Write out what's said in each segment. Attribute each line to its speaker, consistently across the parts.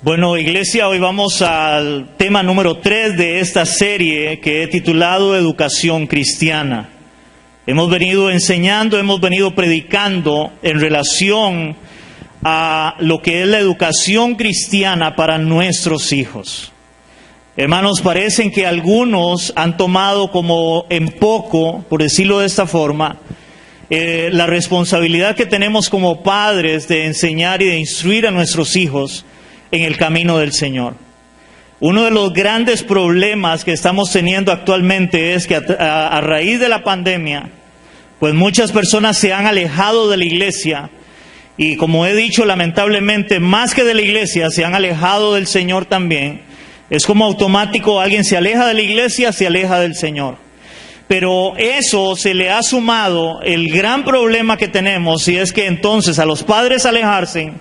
Speaker 1: Bueno, iglesia, hoy vamos al tema número 3 de esta serie que he titulado Educación Cristiana. Hemos venido enseñando, hemos venido predicando en relación a lo que es la educación cristiana para nuestros hijos. Hermanos, parecen que algunos han tomado como en poco, por decirlo de esta forma, la responsabilidad que tenemos como padres de enseñar y de instruir a nuestros hijos en el camino del Señor. Uno de los grandes problemas que estamos teniendo actualmente es que a raíz de la pandemia, pues muchas personas se han alejado de la iglesia y, como he dicho, lamentablemente, más que de la iglesia, se han alejado del Señor también. Es como automático, alguien se aleja de la iglesia, se aleja del Señor. Pero eso se le ha sumado el gran problema que tenemos, y es que entonces a los padres alejarse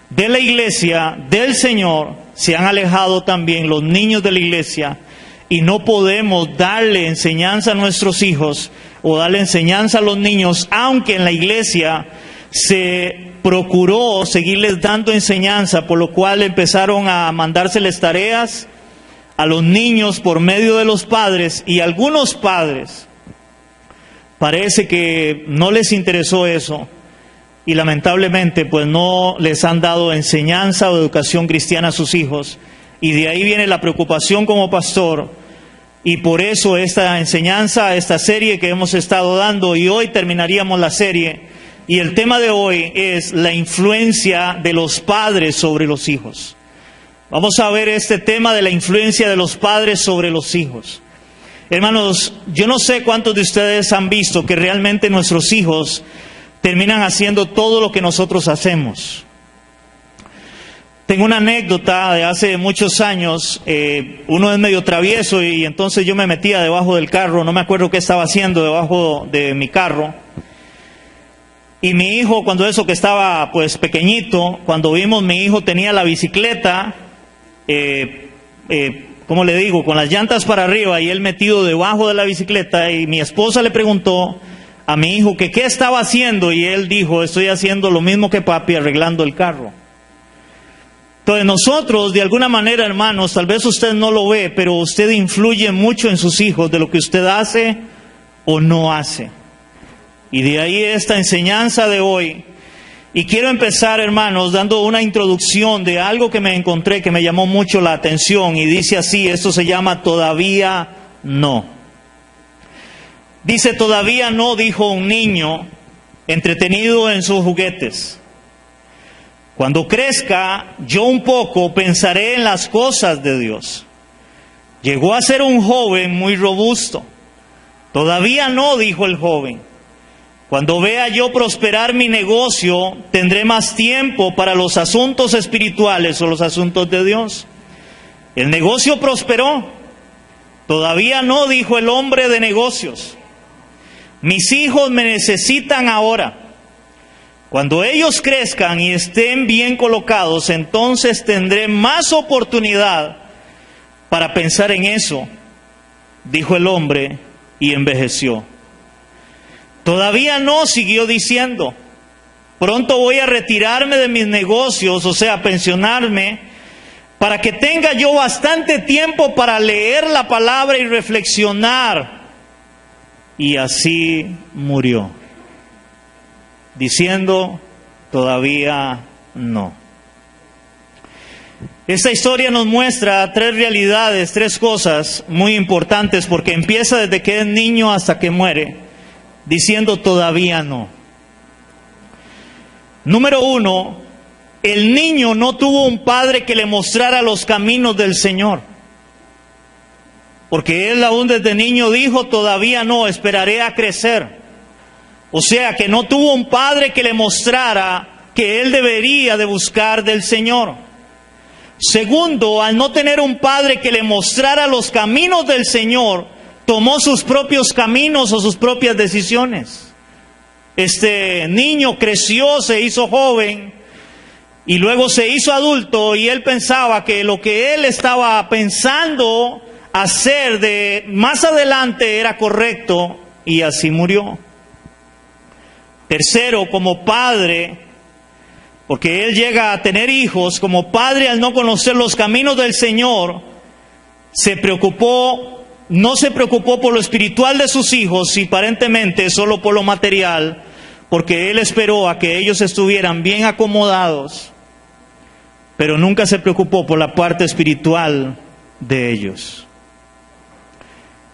Speaker 1: de la iglesia, del Señor, se han alejado también los niños de la iglesia, y no podemos darle enseñanza a nuestros hijos o darle enseñanza a los niños, aunque en la iglesia se procuró seguirles dando enseñanza, por lo cual empezaron a mandárseles tareas a los niños por medio de los padres, y algunos padres parece que no les interesó eso. Y lamentablemente pues no les han dado enseñanza o educación cristiana a sus hijos. Y de ahí viene la preocupación como pastor. Y por eso esta enseñanza, esta serie que hemos estado dando, y hoy terminaríamos la serie. Y el tema de hoy es la influencia de los padres sobre los hijos. Vamos a ver este tema de la influencia de los padres sobre los hijos. Hermanos, yo no sé cuántos de ustedes han visto que realmente nuestros hijos terminan haciendo todo lo que nosotros hacemos. Tengo una anécdota de hace muchos años. Uno es medio travieso y entonces yo me metía debajo del carro. No me acuerdo qué estaba haciendo debajo de mi carro. Y mi hijo, cuando eso que estaba pues pequeñito, cuando vimos, mi hijo tenía la bicicleta, ¿cómo le digo? Con las llantas para arriba, y él metido debajo de la bicicleta, y mi esposa le preguntó a mi hijo que qué estaba haciendo, y él dijo: estoy haciendo lo mismo que papi, arreglando el carro. Entonces nosotros, de alguna manera, hermanos, tal vez usted no lo ve, pero usted influye mucho en sus hijos de lo que usted hace o no hace. Y de ahí esta enseñanza de hoy. Y quiero empezar, hermanos, dando una introducción de algo que me encontré que me llamó mucho la atención, y dice así, esto se llama todavía no. Dice: todavía no, dijo un niño entretenido en sus juguetes. Cuando crezca, yo un poco pensaré en las cosas de Dios. Llegó a ser un joven muy robusto. Todavía no, dijo el joven. Cuando vea yo prosperar mi negocio, tendré más tiempo para los asuntos espirituales o los asuntos de Dios. El negocio prosperó. Todavía no, dijo el hombre de negocios. Mis hijos me necesitan ahora. Cuando ellos crezcan y estén bien colocados, entonces tendré más oportunidad para pensar en eso, dijo el hombre, y envejeció. Todavía no, siguió diciendo. Pronto voy a retirarme de mis negocios, o sea, pensionarme, para que tenga yo bastante tiempo para leer la palabra y reflexionar. Y así murió, diciendo: todavía no. Esta historia nos muestra tres realidades, tres cosas muy importantes, porque empieza desde que es niño hasta que muere, diciendo todavía no. Número uno, el niño no tuvo un padre que le mostrara los caminos del Señor. Porque él aún desde niño dijo: todavía no, esperaré a crecer. O sea que no tuvo un padre que le mostrara que él debería de buscar del Señor. Segundo, al no tener un padre que le mostrara los caminos del Señor, tomó sus propios caminos o sus propias decisiones. Este niño creció, se hizo joven y luego se hizo adulto, y él pensaba que lo que él estaba pensando hacer de más adelante era correcto, y así murió. Tercero, como padre, Porque él llega a tener hijos, como padre al no conocer los caminos del Señor, no se preocupó por lo espiritual de sus hijos y aparentemente solo por lo material, porque él esperó a que ellos estuvieran bien acomodados, pero nunca se preocupó por la parte espiritual de ellos.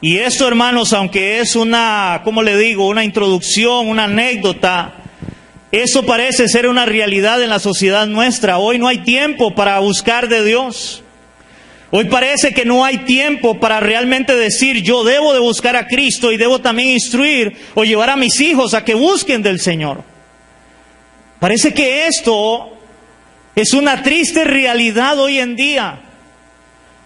Speaker 1: Y esto, hermanos, aunque es una introducción, una anécdota, eso parece ser una realidad en la sociedad nuestra. Hoy no hay tiempo para buscar de Dios. Hoy parece que no hay tiempo para realmente decir, yo debo de buscar a Cristo y debo también instruir o llevar a mis hijos a que busquen del Señor. Parece que esto es una triste realidad hoy en día.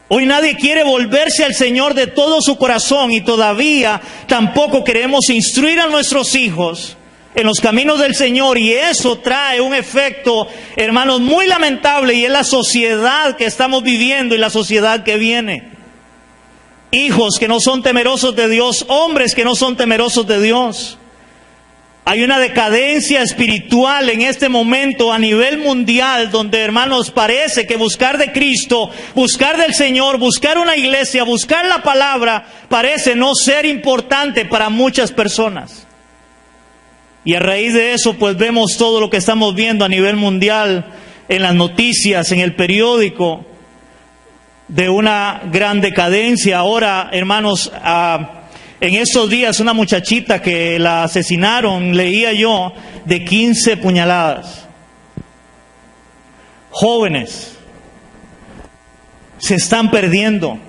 Speaker 1: Hoy nadie quiere volverse al Señor de todo su corazón y todavía tampoco queremos instruir a nuestros hijos en los caminos del Señor, y eso trae un efecto, hermanos, muy lamentable, y es la sociedad que estamos viviendo y la sociedad que viene. Hijos que no son temerosos de Dios, hombres que no son temerosos de Dios. Hay una decadencia espiritual en este momento a nivel mundial, donde, hermanos, parece que buscar de Cristo, buscar del Señor, buscar una iglesia, buscar la palabra, parece no ser importante para muchas personas. Y a raíz de eso, pues vemos todo lo que estamos viendo a nivel mundial, en las noticias, en el periódico, de una gran decadencia. Ahora, hermanos, en estos días una muchachita que la asesinaron, leía yo, de 15 puñaladas. Jóvenes se están perdiendo.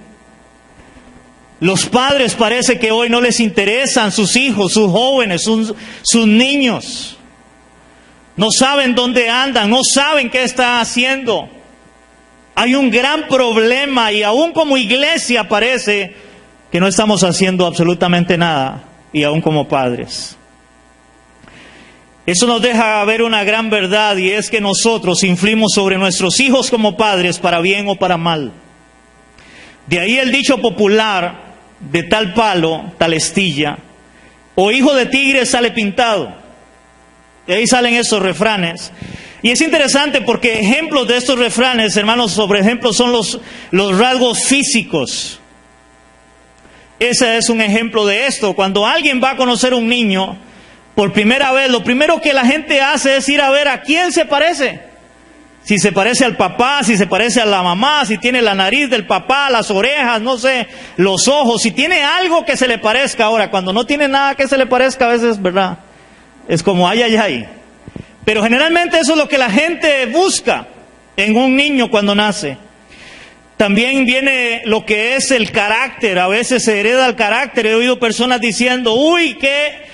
Speaker 1: Los padres parece que hoy no les interesan sus hijos, sus jóvenes, sus niños. No saben dónde andan, no saben qué están haciendo. Hay un gran problema y aún como iglesia parece que no estamos haciendo absolutamente nada, y aún como padres. Eso nos deja ver una gran verdad, y es que nosotros influimos sobre nuestros hijos como padres, para bien o para mal. De ahí el dicho popular, de tal palo, tal astilla, o hijo de tigre sale pintado. De ahí salen esos refranes. Y es interesante porque ejemplos de estos refranes, hermanos, sobre ejemplos son los rasgos físicos. Ese es un ejemplo de esto. Cuando alguien va a conocer a un niño por primera vez, lo primero que la gente hace es ir a ver a quién se parece. Si se parece al papá, si se parece a la mamá, si tiene la nariz del papá, las orejas, no sé, los ojos, si tiene algo que se le parezca. Ahora, cuando no tiene nada que se le parezca, a veces, ¿verdad? Es como ay. Pero generalmente eso es lo que la gente busca en un niño cuando nace. También viene lo que es el carácter. A veces se hereda el carácter. He oído personas diciendo, uy, qué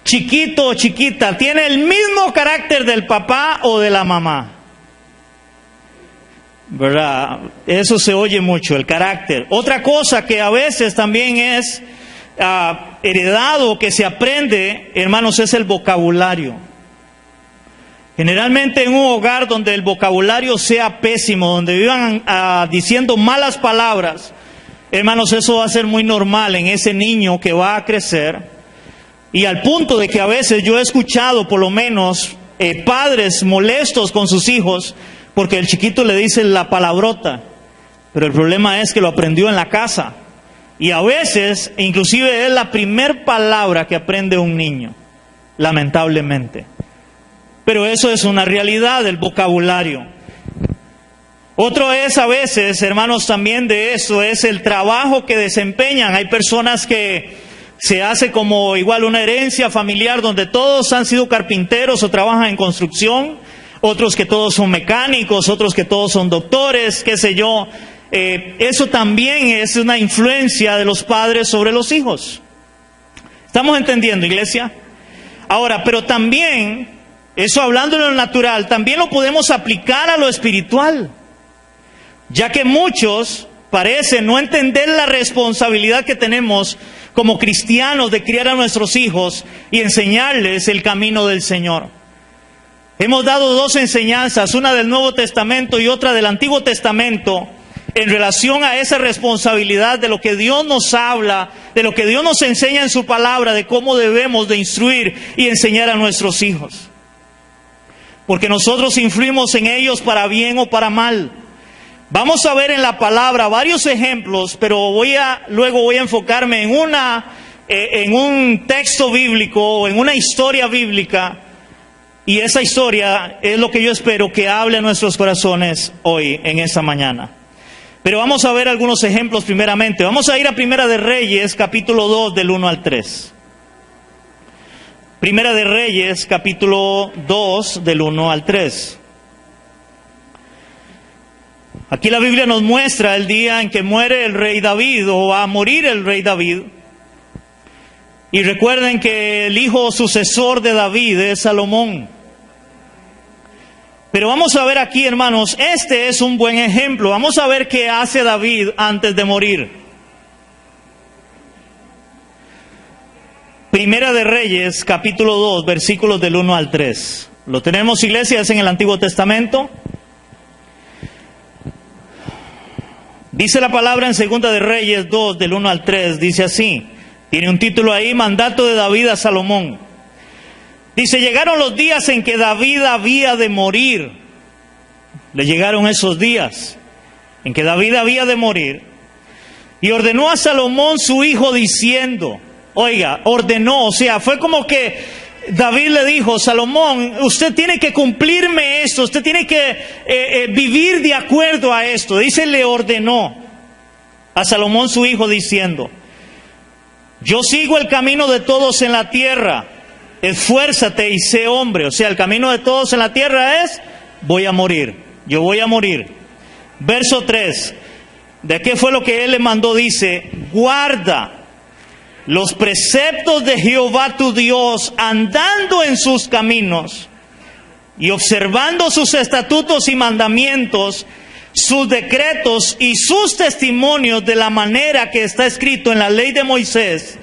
Speaker 1: chiquito o chiquita, tiene el mismo carácter del papá o de la mamá. ¿Verdad? Eso se oye mucho, el carácter. Otra cosa que a veces también es heredado, que se aprende, hermanos, es el vocabulario. Generalmente en un hogar donde el vocabulario sea pésimo, donde vivan diciendo malas palabras, hermanos, eso va a ser muy normal en ese niño que va a crecer. Y al punto de que a veces yo he escuchado, por lo menos, padres molestos con sus hijos, porque el chiquito le dice la palabrota, pero el problema es que lo aprendió en la casa. Y a veces, inclusive es la primer palabra que aprende un niño, lamentablemente. Pero eso es una realidad, el vocabulario. Otro es a veces, hermanos, también de eso, es el trabajo que desempeñan. Hay personas que se hace como igual una herencia familiar, donde todos han sido carpinteros o trabajan en construcción, otros que todos son mecánicos, otros que todos son doctores, qué sé yo. Eso también es una influencia de los padres sobre los hijos. ¿Estamos entendiendo, iglesia? Ahora, pero también, eso hablando de lo natural, también lo podemos aplicar a lo espiritual, ya que muchos parecen no entender la responsabilidad que tenemos como cristianos de criar a nuestros hijos y enseñarles el camino del Señor. Hemos dado dos enseñanzas, una del Nuevo Testamento y otra del Antiguo Testamento, en relación a esa responsabilidad de lo que Dios nos habla, de lo que Dios nos enseña en su palabra, de cómo debemos de instruir y enseñar a nuestros hijos. porque nosotros influimos en ellos para bien o para mal. Vamos a ver en la palabra varios ejemplos, pero luego voy a enfocarme en un texto bíblico o en una historia bíblica, y esa historia es lo que yo espero que hable a nuestros corazones hoy, en esta mañana. Pero vamos a ver algunos ejemplos primeramente. Vamos a ir a Primera de Reyes, capítulo 2, del 1 al 3. Primera de Reyes, capítulo 2, del 1 al 3. Aquí la Biblia nos muestra el día en que muere el rey David, o va a morir el rey David. Y recuerden que el hijo sucesor de David es Salomón. Pero vamos a ver aquí, hermanos, este es un buen ejemplo. Vamos a ver qué hace David antes de morir. Primera de Reyes, capítulo 2, versículos del 1 al 3. ¿Lo tenemos, iglesia? Es en el Antiguo Testamento. Dice la palabra en Segunda de Reyes 2, del 1 al 3, dice así. Tiene un título ahí, Mandato de David a Salomón. Dice, llegaron los días en que David había de morir. Le llegaron esos días en que David había de morir. Y ordenó a Salomón su hijo diciendo, oiga, ordenó, o sea, fue como que David le dijo, Salomón, usted tiene que cumplirme esto, usted tiene que vivir de acuerdo a esto. Dice, le ordenó a Salomón su hijo diciendo, yo sigo el camino de todos en la tierra, esfuérzate y sé hombre. O sea, el camino de todos en la tierra es, voy a morir, yo voy a morir. Verso 3, ¿de qué fue lo que él le mandó? Dice, guarda los preceptos de Jehová tu Dios, andando en sus caminos y observando sus estatutos y mandamientos, sus decretos y sus testimonios de la manera que está escrito en la ley de Moisés,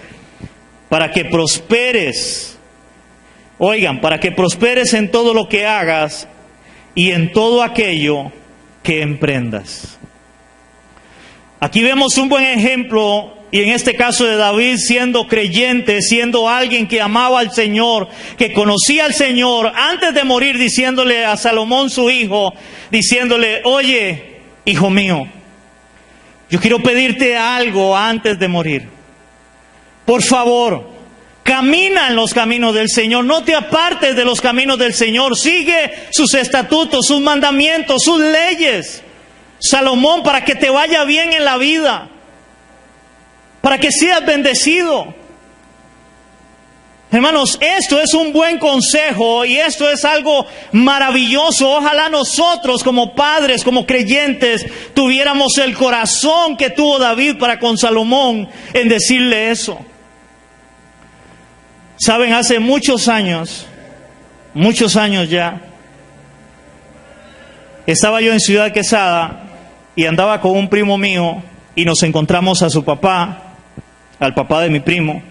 Speaker 1: para que prosperes. Oigan, para que prosperes en todo lo que hagas y en todo aquello que emprendas. Aquí vemos un buen ejemplo, y en este caso de David siendo creyente, siendo alguien que amaba al Señor, que conocía al Señor, antes de morir diciéndole a Salomón su hijo, diciéndole, oye, hijo mío, yo quiero pedirte algo antes de morir. Por favor, camina en los caminos del Señor, no te apartes de los caminos del Señor, sigue sus estatutos, sus mandamientos, sus leyes, Salomón, para que te vaya bien en la vida, para que seas bendecido. Hermanos, esto es un buen consejo y esto es algo maravilloso. Ojalá nosotros como padres, como creyentes, tuviéramos el corazón que tuvo David para con Salomón en decirle eso. Saben, hace muchos años ya, estaba yo en Ciudad Quesada y andaba con un primo mío y nos encontramos a su papá, al papá de mi primo.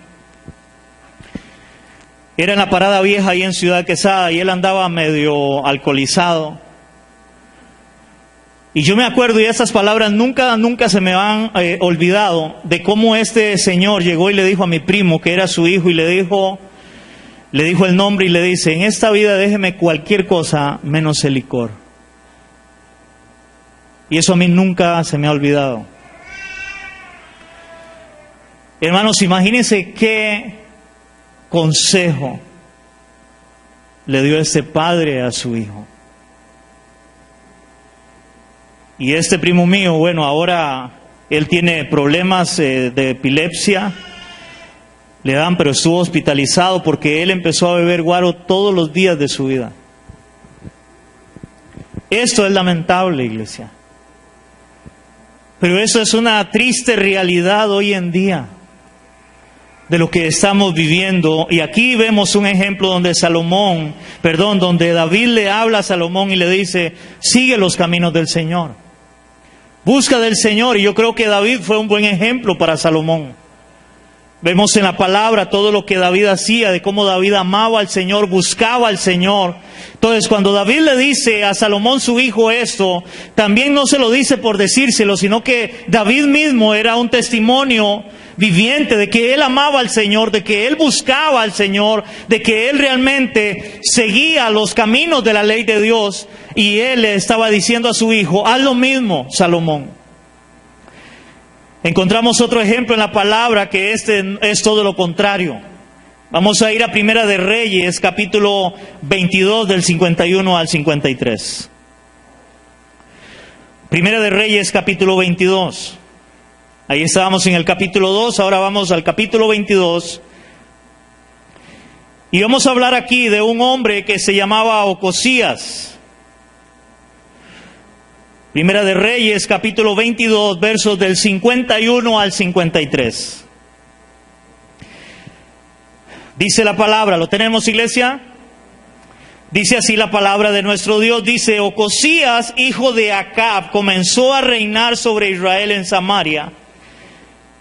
Speaker 1: Era en la Parada Vieja ahí en Ciudad Quesada y él andaba medio alcoholizado. Y yo me acuerdo, y esas palabras nunca se me han olvidado, de cómo este señor llegó y le dijo a mi primo, que era su hijo, y le dijo el nombre y le dice, en esta vida déjeme cualquier cosa menos el licor. Y eso a mí nunca se me ha olvidado. Hermanos, imagínense qué consejo le dio este padre a su hijo. Y este primo mío, bueno, ahora él tiene problemas de epilepsia, le dan, pero estuvo hospitalizado porque él empezó a beber guaro todos los días de su vida. Esto es lamentable, iglesia. Pero eso es una triste realidad hoy en día de lo que estamos viviendo. Y aquí vemos un ejemplo donde donde David le habla a Salomón y le dice, sigue los caminos del Señor, busca del Señor. Y yo creo que David fue un buen ejemplo para Salomón. Vemos en la palabra todo lo que David hacía, de cómo David amaba al Señor, buscaba al Señor. Entonces, cuando David le dice a Salomón su hijo esto, también no se lo dice por decírselo, sino que David mismo era un testimonio viviente de que él amaba al Señor, de que él buscaba al Señor, de que él realmente seguía los caminos de la ley de Dios. Y él le estaba diciendo a su hijo, haz lo mismo, Salomón. Encontramos otro ejemplo en la palabra que este es todo lo contrario. Vamos a ir a Primera de Reyes, capítulo 22, del 51 al 53. Primera de Reyes, capítulo 22. Ahí estábamos en el capítulo 2, ahora vamos al capítulo 22. Y vamos a hablar aquí de un hombre que se llamaba Ocosías. Primera de Reyes, capítulo 22, versos del 51 al 53. Dice la palabra, ¿lo tenemos, iglesia? Dice así la palabra de nuestro Dios, dice, Ocosías, hijo de Acab, comenzó a reinar sobre Israel en Samaria.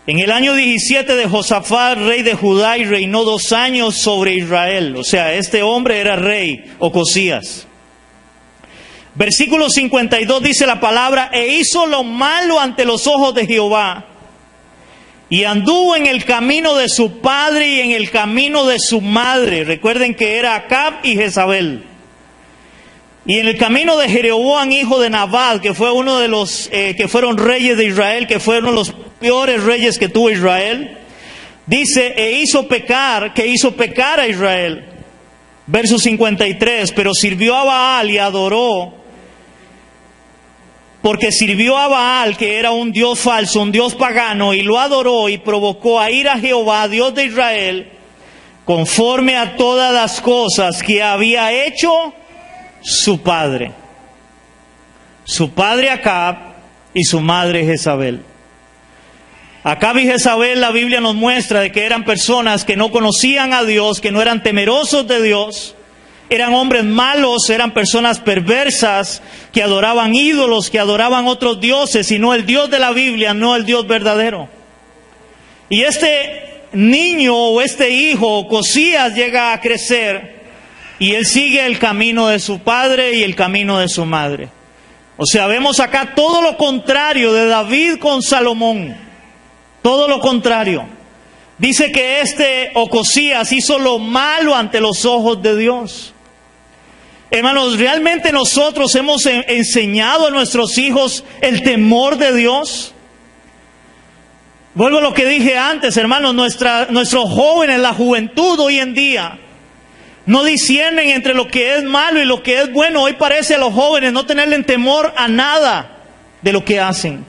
Speaker 1: En el año 17 de Josafat, rey de Judá, y reinó 2 años sobre Israel. O sea, este hombre era rey, Ocosías. Versículo 52 dice la palabra, e hizo lo malo ante los ojos de Jehová, y anduvo en el camino de su padre y en el camino de su madre. Recuerden que era Acab y Jezabel. Y en el camino de Jeroboam, hijo de Nabat, que fue uno de los que fueron reyes de Israel, que fueron los peores reyes que tuvo Israel. Dice, e hizo pecar a Israel. Verso 53, pero sirvió a Baal y adoró, porque sirvió a Baal, que era un dios falso, un dios pagano, y lo adoró y provocó a ir a Jehová, Dios de Israel, conforme a todas las cosas que había hecho su padre Acab y su madre Jezabel. Acab y Jezabel, la Biblia nos muestra de que eran personas que no conocían a Dios, que no eran temerosos de Dios. Eran hombres malos, eran personas perversas, que adoraban ídolos, que adoraban otros dioses, y no el Dios de la Biblia, no el Dios verdadero. Y este niño o este hijo, Ocosías, llega a crecer, y él sigue el camino de su padre y el camino de su madre. O sea, vemos acá todo lo contrario de David con Salomón. Todo lo contrario. Dice que este Ocosías hizo lo malo ante los ojos de Dios. Hermanos, ¿realmente nosotros hemos enseñado a nuestros hijos el temor de Dios? Vuelvo a lo que dije antes, hermanos, nuestros jóvenes, la juventud hoy en día, no disciernen entre lo que es malo y lo que es bueno. Hoy parece a los jóvenes no tenerle temor a nada de lo que hacen.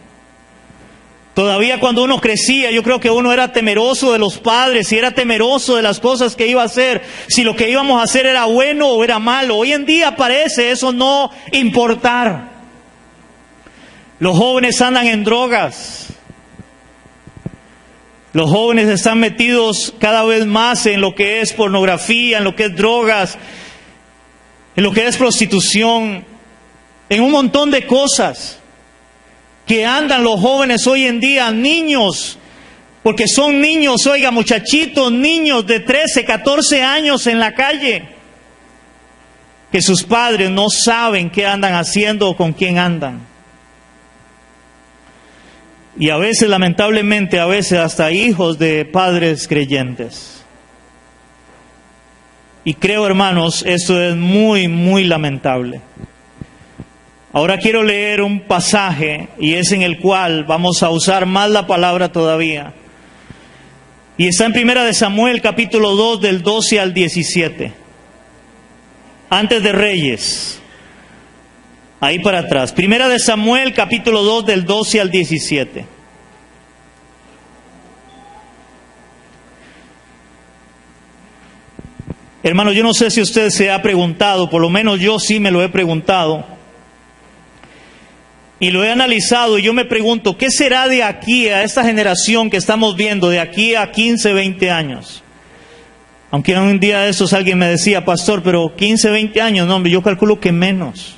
Speaker 1: Todavía cuando uno crecía, yo creo que uno era temeroso de los padres, y era temeroso de las cosas que iba a hacer, si lo que íbamos a hacer era bueno o era malo. Hoy en día parece eso no importar. Los jóvenes andan en drogas. Los jóvenes están metidos cada vez más en lo que es pornografía, en lo que es drogas, en lo que es prostitución, en un montón de cosas que andan los jóvenes hoy en día, niños, porque son niños, oiga, muchachitos, niños de 13, 14 años en la calle, que sus padres no saben qué andan haciendo o con quién andan. Y a veces, lamentablemente, a veces hasta hijos de padres creyentes. Y creo, hermanos, esto es muy, muy lamentable. Ahora quiero leer un pasaje, y es en el cual vamos a usar más la palabra todavía. Y está en Primera de Samuel, capítulo 2, del 12 al 17. Antes de Reyes. Ahí para atrás. Primera de Samuel, capítulo 2, del 12 al 17. Hermano, yo no sé si usted se ha preguntado, por lo menos yo sí me lo he preguntado. Y lo he analizado, y yo me pregunto, ¿qué será de aquí a esta generación que estamos viendo, de aquí a 15, 20 años? Aunque un día de estos alguien me decía, pastor, pero 15, 20 años, no, hombre, yo calculo que menos.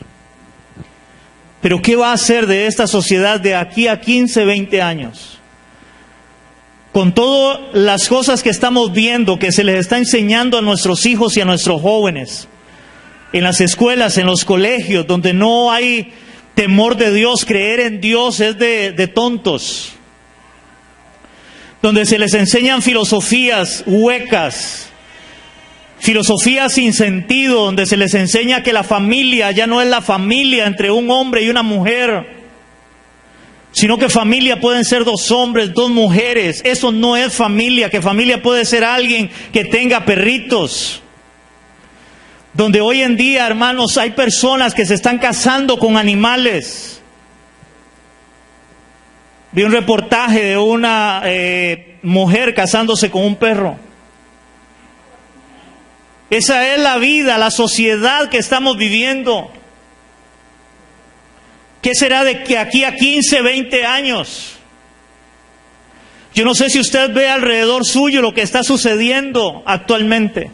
Speaker 1: Pero ¿qué va a hacer de esta sociedad de aquí a 15, 20 años? con todas las cosas que estamos viendo, que se les está enseñando a nuestros hijos y a nuestros jóvenes, en las escuelas, en los colegios, donde no hay temor de Dios, creer en Dios es de tontos, donde se les enseñan filosofías huecas, filosofías sin sentido, donde se les enseña que la familia ya no es la familia entre un hombre y una mujer, sino que familia pueden ser dos hombres, dos mujeres. Eso no es familia, que familia puede ser alguien que tenga perritos. Donde hoy en día, hermanos, hay personas que se están casando con animales. Vi un reportaje de una mujer casándose con un perro. Esa es la vida, la sociedad que estamos viviendo. ¿Qué será de que aquí a 15, 20 años? Yo no sé si usted ve alrededor suyo lo que está sucediendo actualmente,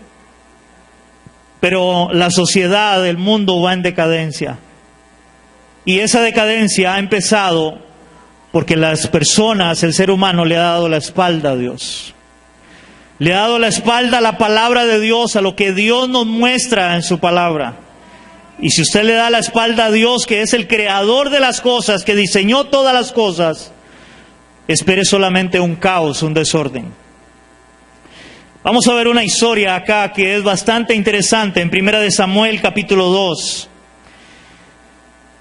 Speaker 1: pero la sociedad, el mundo va en decadencia. Y esa decadencia ha empezado porque las personas, el ser humano, le ha dado la espalda a Dios. Le ha dado la espalda a la palabra de Dios, a lo que Dios nos muestra en su palabra. Y si usted le da la espalda a Dios, que es el creador de las cosas, que diseñó todas las cosas, espere solamente un caos, un desorden. Vamos a ver una historia acá que es bastante interesante en 1 Samuel capítulo 2.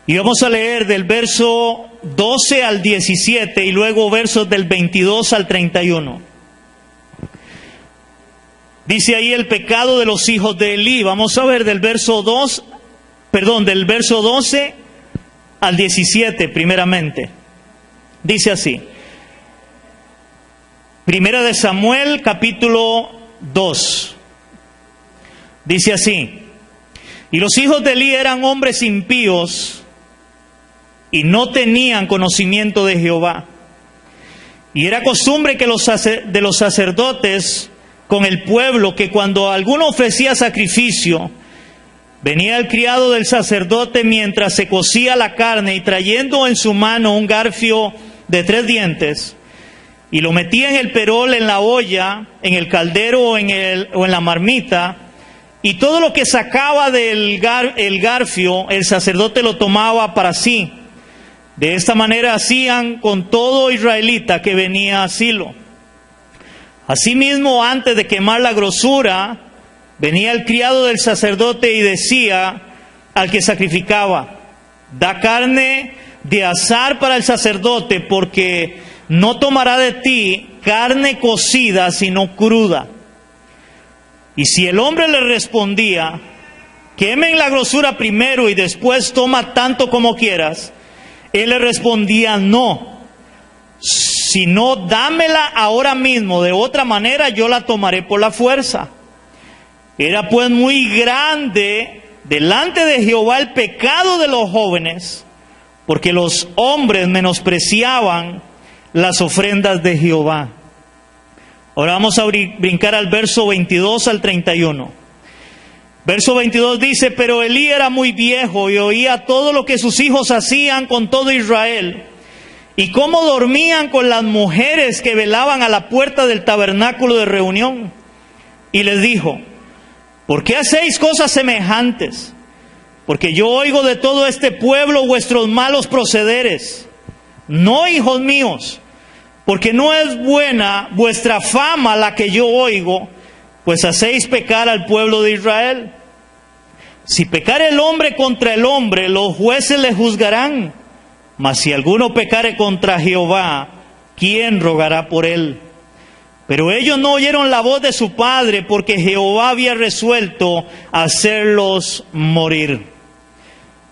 Speaker 1: Y vamos a leer del verso 12 al 17 y luego versos del 22 al 31. Dice ahí el pecado de los hijos de Elí. Vamos a ver del verso 12 al 17 primeramente. Dice así. 1 Samuel capítulo 2. Dice así. Y los hijos de Elí eran hombres impíos y no tenían conocimiento de Jehová. Y era costumbre que de los sacerdotes con el pueblo, que cuando alguno ofrecía sacrificio, venía el criado del sacerdote mientras se cocía la carne y trayendo en su mano un garfio de 3 dientes, y lo metía en el perol, en la olla, en el caldero o en la marmita, y todo lo que sacaba del garfio, el sacerdote lo tomaba para sí. De esta manera hacían con todo israelita que venía a Silo. Asimismo, antes de quemar la grosura, venía el criado del sacerdote y decía al que sacrificaba: da carne de asar para el sacerdote, porque no tomará de ti carne cocida, sino cruda. Y si el hombre le respondía: quemen la grosura primero y después toma tanto como quieras, él le respondía: no, sino dámela ahora mismo, de otra manera yo la tomaré por la fuerza. Era pues muy grande delante de Jehová el pecado de los jóvenes, porque los hombres menospreciaban las ofrendas de Jehová. Ahora vamos a brincar al verso 22 al 31. Verso 22 dice: pero Elí era muy viejo y oía todo lo que sus hijos hacían con todo Israel, y cómo dormían con las mujeres que velaban a la puerta del tabernáculo de reunión. Y les dijo: ¿por qué hacéis cosas semejantes? Porque yo oigo de todo este pueblo vuestros malos procederes. No, hijos míos, porque no es buena vuestra fama la que yo oigo, pues hacéis pecar al pueblo de Israel. Si pecare el hombre contra el hombre, los jueces le juzgarán. Mas si alguno pecare contra Jehová, ¿quién rogará por él? Pero ellos no oyeron la voz de su padre, porque Jehová había resuelto hacerlos morir.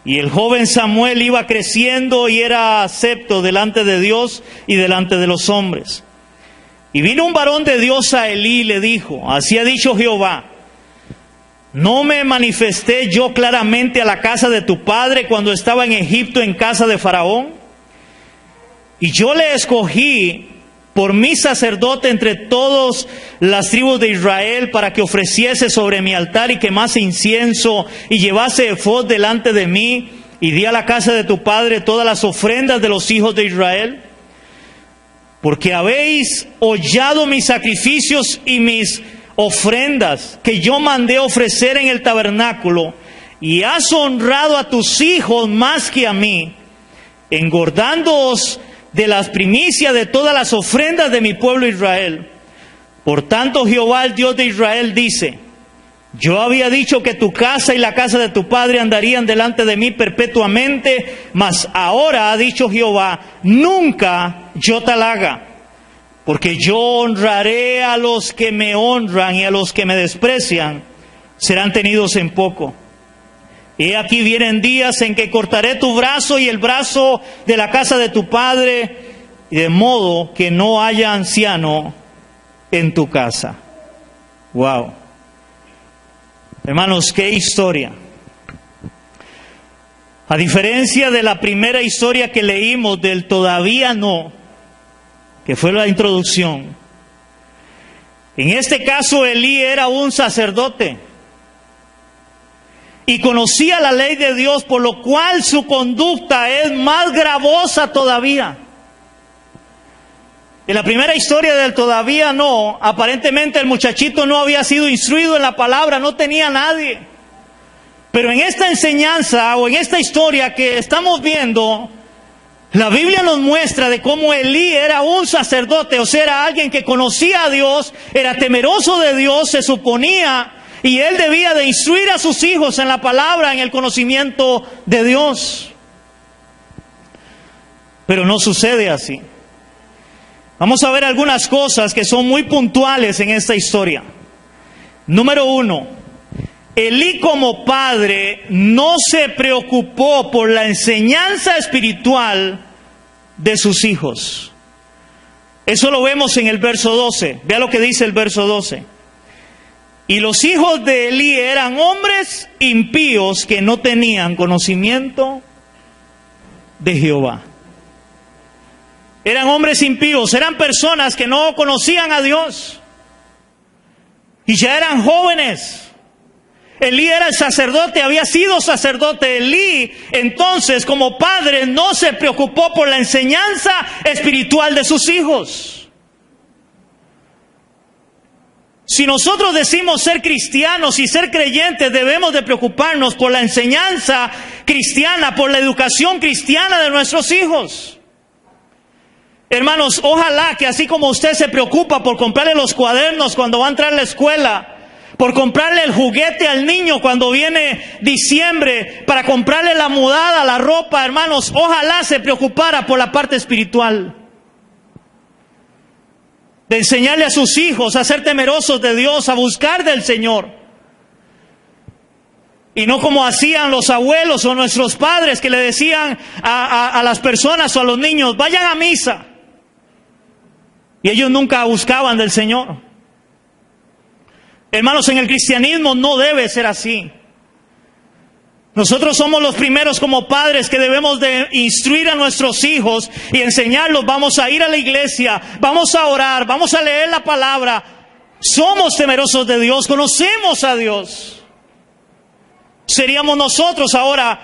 Speaker 1: Y el joven Samuel iba creciendo y era acepto delante de Dios y delante de los hombres. Y vino un varón de Dios a Elí y le dijo: así ha dicho Jehová: ¿no me manifesté yo claramente a la casa de tu padre cuando estaba en Egipto en casa de Faraón? Y yo le escogí por mi sacerdote entre todas las tribus de Israel, para que ofreciese sobre mi altar y quemase incienso y llevase ephod delante de mí, y di a la casa de tu padre todas las ofrendas de los hijos de Israel. porque habéis hollado mis sacrificios y mis ofrendas que yo mandé ofrecer en el tabernáculo, y has honrado a tus hijos más que a mí, engordándoos de las primicias de todas las ofrendas de mi pueblo Israel. Por tanto, Jehová, el Dios de Israel, dice: yo había dicho que tu casa y la casa de tu padre andarían delante de mí perpetuamente, mas ahora ha dicho Jehová: nunca yo tal haga, porque yo honraré a los que me honran, y a los que me desprecian serán tenidos en poco. He aquí vienen días en que cortaré tu brazo y el brazo de la casa de tu padre, de modo que no haya anciano en tu casa. Wow. Hermanos, qué historia. A diferencia de la primera historia que leímos del todavía no, que fue la introducción, en este caso Elí era un sacerdote y conocía la ley de Dios, por lo cual su conducta es más gravosa todavía. En la primera historia del todavía no, aparentemente el muchachito no había sido instruido en la palabra, no tenía nadie. Pero en esta enseñanza o en esta historia que estamos viendo, la Biblia nos muestra de cómo Elí era un sacerdote, o sea, era alguien que conocía a Dios, era temeroso de Dios, se suponía, y él debía de instruir a sus hijos en la palabra, en el conocimiento de Dios. Pero no sucede así. Vamos a ver algunas cosas que son muy puntuales en esta historia. Número 1, Elí como padre no se preocupó por la enseñanza espiritual de sus hijos. Eso lo vemos en el verso 12. Vea lo que dice el verso 12. Y los hijos de Elí eran hombres impíos que no tenían conocimiento de Jehová. Eran hombres impíos, eran personas que no conocían a Dios. Y ya eran jóvenes. Elí era el sacerdote, había sido sacerdote. Elí, entonces, como padre, no se preocupó por la enseñanza espiritual de sus hijos. Si nosotros decimos ser cristianos y ser creyentes, debemos de preocuparnos por la enseñanza cristiana, por la educación cristiana de nuestros hijos. Hermanos, ojalá que así como usted se preocupa por comprarle los cuadernos cuando va a entrar a la escuela, por comprarle el juguete al niño cuando viene diciembre, para comprarle la mudada, la ropa, hermanos, ojalá se preocupara por la parte espiritual. De enseñarle a sus hijos a ser temerosos de Dios, a buscar del Señor. Y no como hacían los abuelos o nuestros padres que le decían a las personas o a los niños: vayan a misa. Y ellos nunca buscaban del Señor. Hermanos, en el cristianismo no debe ser así. Nosotros somos los primeros como padres que debemos de instruir a nuestros hijos y enseñarlos. Vamos a ir a la iglesia, vamos a orar, vamos a leer la palabra. Somos temerosos de Dios, conocemos a Dios. Seríamos nosotros ahora.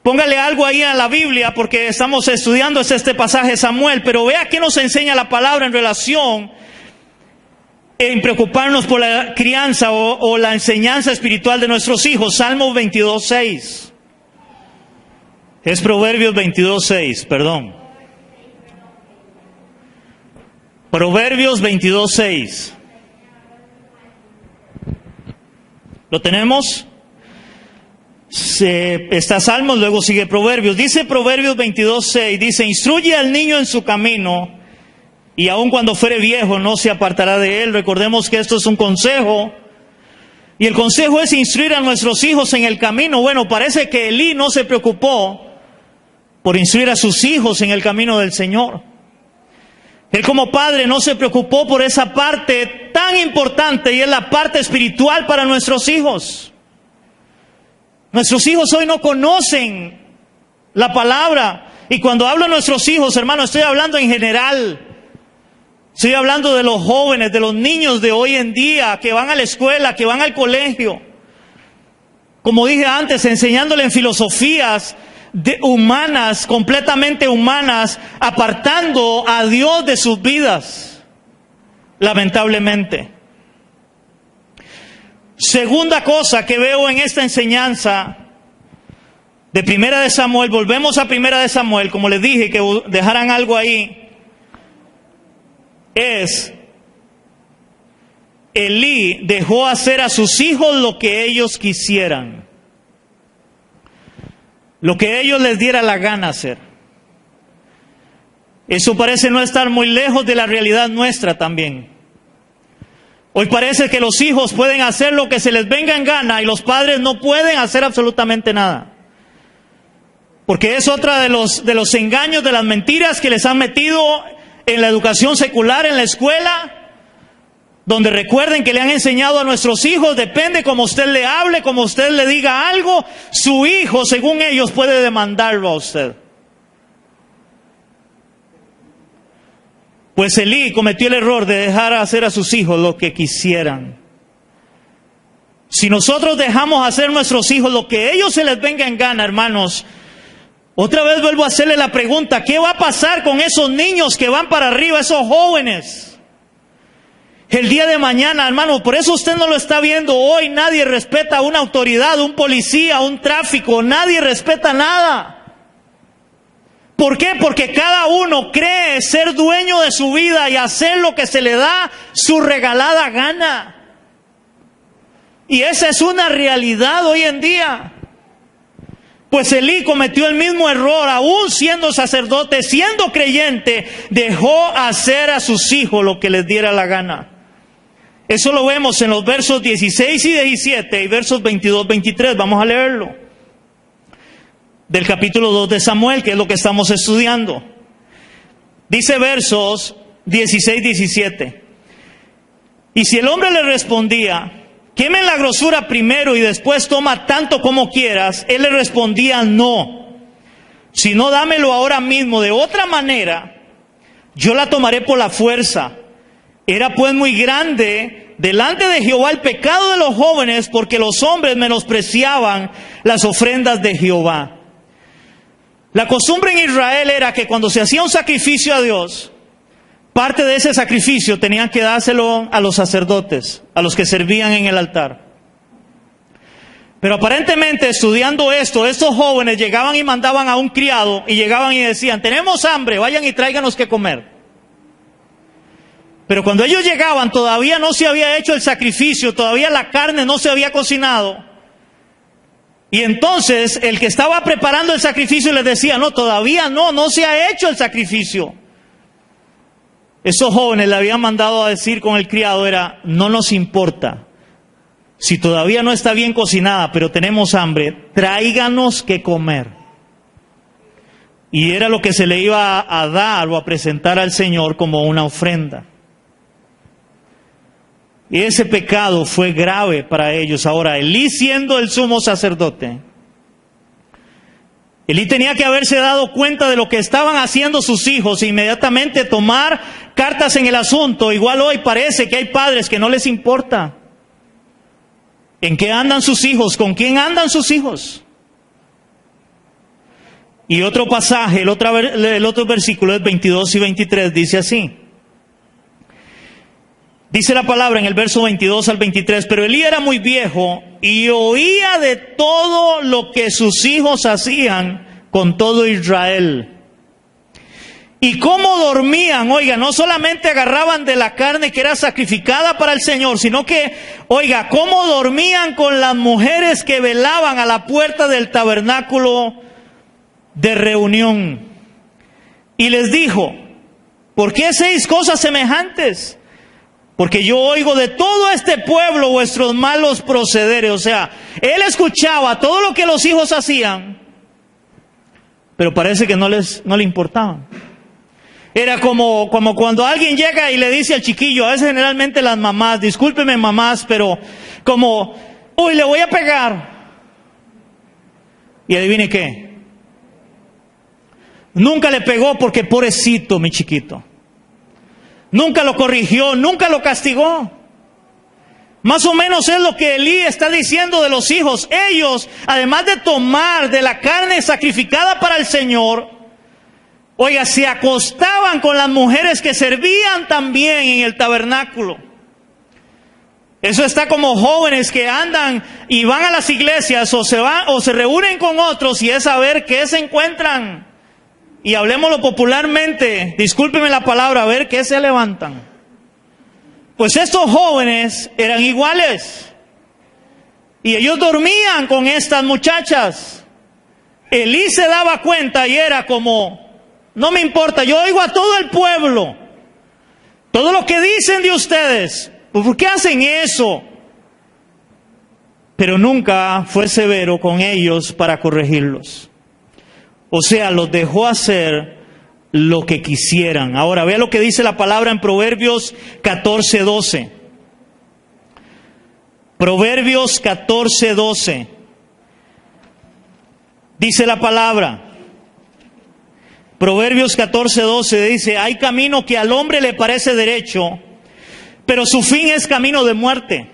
Speaker 1: Póngale algo ahí a la Biblia porque estamos estudiando este pasaje de Samuel, pero vea qué nos enseña la palabra en relación en preocuparnos por la crianza o la enseñanza espiritual de nuestros hijos. Salmo 22:6. Es Proverbios 22:6, perdón. Proverbios 22:6. ¿Lo tenemos? Está Salmos, luego sigue Proverbios. Dice Proverbios 22:6, dice: instruye al niño en su camino, y aun cuando fuere viejo no se apartará de él. Recordemos que esto es un consejo, y el consejo es instruir a nuestros hijos en el camino. Bueno, parece que Elí no se preocupó por instruir a sus hijos en el camino del Señor. Él como padre no se preocupó por esa parte tan importante, y es la parte espiritual para nuestros hijos. Nuestros hijos hoy no conocen la palabra. Y cuando hablo de nuestros hijos, hermano, estoy hablando en general. Estoy hablando de los jóvenes, de los niños de hoy en día, que van a la escuela, que van al colegio. Como dije antes, enseñándole en filosofías humanas, completamente humanas, apartando a Dios de sus vidas, lamentablemente. Segunda cosa que veo en esta enseñanza de Primera de Samuel, volvemos a Primera de Samuel, como les dije, que dejaran algo ahí, es: Elí dejó hacer a sus hijos lo que ellos quisieran, lo que ellos les diera la gana hacer. Eso parece no estar muy lejos de la realidad nuestra también. Hoy parece que los hijos pueden hacer lo que se les venga en gana y los padres no pueden hacer absolutamente nada. Porque es otra de los engaños, de las mentiras que les han metido en la educación secular, en la escuela, donde recuerden que le han enseñado a nuestros hijos, depende como usted le hable, como usted le diga algo, su hijo, según ellos, puede demandarlo a usted. Pues Elí cometió el error de dejar hacer a sus hijos lo que quisieran. Si nosotros dejamos hacer a nuestros hijos lo que ellos se les venga en gana, hermanos, otra vez vuelvo a hacerle la pregunta: ¿qué va a pasar con esos niños que van para arriba, esos jóvenes? El día de mañana, hermano, por eso usted no lo está viendo hoy. Nadie respeta a una autoridad, un policía, un tráfico, nadie respeta nada. ¿Por qué? Porque cada uno cree ser dueño de su vida y hacer lo que se le da su regalada gana. Y esa es una realidad hoy en día. Pues Elí cometió el mismo error, aún siendo sacerdote, siendo creyente, dejó hacer a sus hijos lo que les diera la gana. Eso lo vemos en los versos 16 y 17 y versos 22, 23. Vamos a leerlo. Del capítulo 2 de Samuel, que es lo que estamos estudiando. Dice versos 16, 17. Y si el hombre le respondía: quemen la grosura primero y después toma tanto como quieras, él le respondía: no, si no, dámelo ahora mismo, de otra manera yo la tomaré por la fuerza. Era pues muy grande delante de Jehová el pecado de los jóvenes, porque los hombres menospreciaban las ofrendas de Jehová. La costumbre en Israel era que cuando se hacía un sacrificio a Dios, parte de ese sacrificio tenían que dárselo a los sacerdotes, a los que servían en el altar. Pero aparentemente, estudiando esto, estos jóvenes llegaban y mandaban a un criado y llegaban y decían: tenemos hambre, vayan y tráiganos que comer. Pero cuando ellos llegaban, todavía no se había hecho el sacrificio, todavía la carne no se había cocinado. Y entonces el que estaba preparando el sacrificio les decía: no, todavía no se ha hecho el sacrificio. Esos jóvenes le habían mandado a decir con el criado era: no nos importa, si todavía no está bien cocinada, pero tenemos hambre, tráiganos que comer. Y era lo que se le iba a dar o a presentar al Señor como una ofrenda. Y ese pecado fue grave para ellos. Ahora, Elí, siendo el sumo sacerdote, Elí tenía que haberse dado cuenta de lo que estaban haciendo sus hijos e inmediatamente tomar cartas en el asunto. Igual hoy parece que hay padres que no les importa en qué andan sus hijos, con quién andan sus hijos. Y otro pasaje, el otro versículo es 22 y 23, dice así. Dice la palabra en el verso 22 al 23, pero Elí era muy viejo y oía de todo lo que sus hijos hacían con todo Israel. Y cómo dormían, oiga, no solamente agarraban de la carne que era sacrificada para el Señor, sino que, oiga, cómo dormían con las mujeres que velaban a la puerta del tabernáculo de reunión. Y les dijo: ¿por qué hacéis cosas semejantes? Porque yo oigo de todo este pueblo vuestros malos procederes. O sea, él escuchaba todo lo que los hijos hacían, pero parece que no le importaban. Era como cuando alguien llega y le dice al chiquillo, a veces generalmente las mamás, discúlpeme mamás, pero como, uy, le voy a pegar. Y adivine qué. Nunca le pegó porque pobrecito mi chiquito. Nunca lo corrigió, nunca lo castigó. Más o menos es lo que Elí está diciendo de los hijos. Ellos, además de tomar de la carne sacrificada para el Señor, oiga, se acostaban con las mujeres que servían también en el tabernáculo. Eso está como jóvenes que andan y van a las iglesias o se reúnen con otros y es a ver qué se encuentran. Y hablemoslo popularmente, discúlpeme la palabra, a ver qué se levantan. Pues estos jóvenes eran iguales. Y ellos dormían con estas muchachas. Elí se daba cuenta y era como, no me importa, yo oigo a todo el pueblo. Todo lo que dicen de ustedes, pues ¿por qué hacen eso? Pero nunca fue severo con ellos para corregirlos. O sea, los dejó hacer lo que quisieran. Ahora, vea lo que dice la palabra en Proverbios 14:12. Proverbios 14:12. Dice la palabra. Proverbios 14:12 dice, hay camino que al hombre le parece derecho, pero su fin es camino de muerte.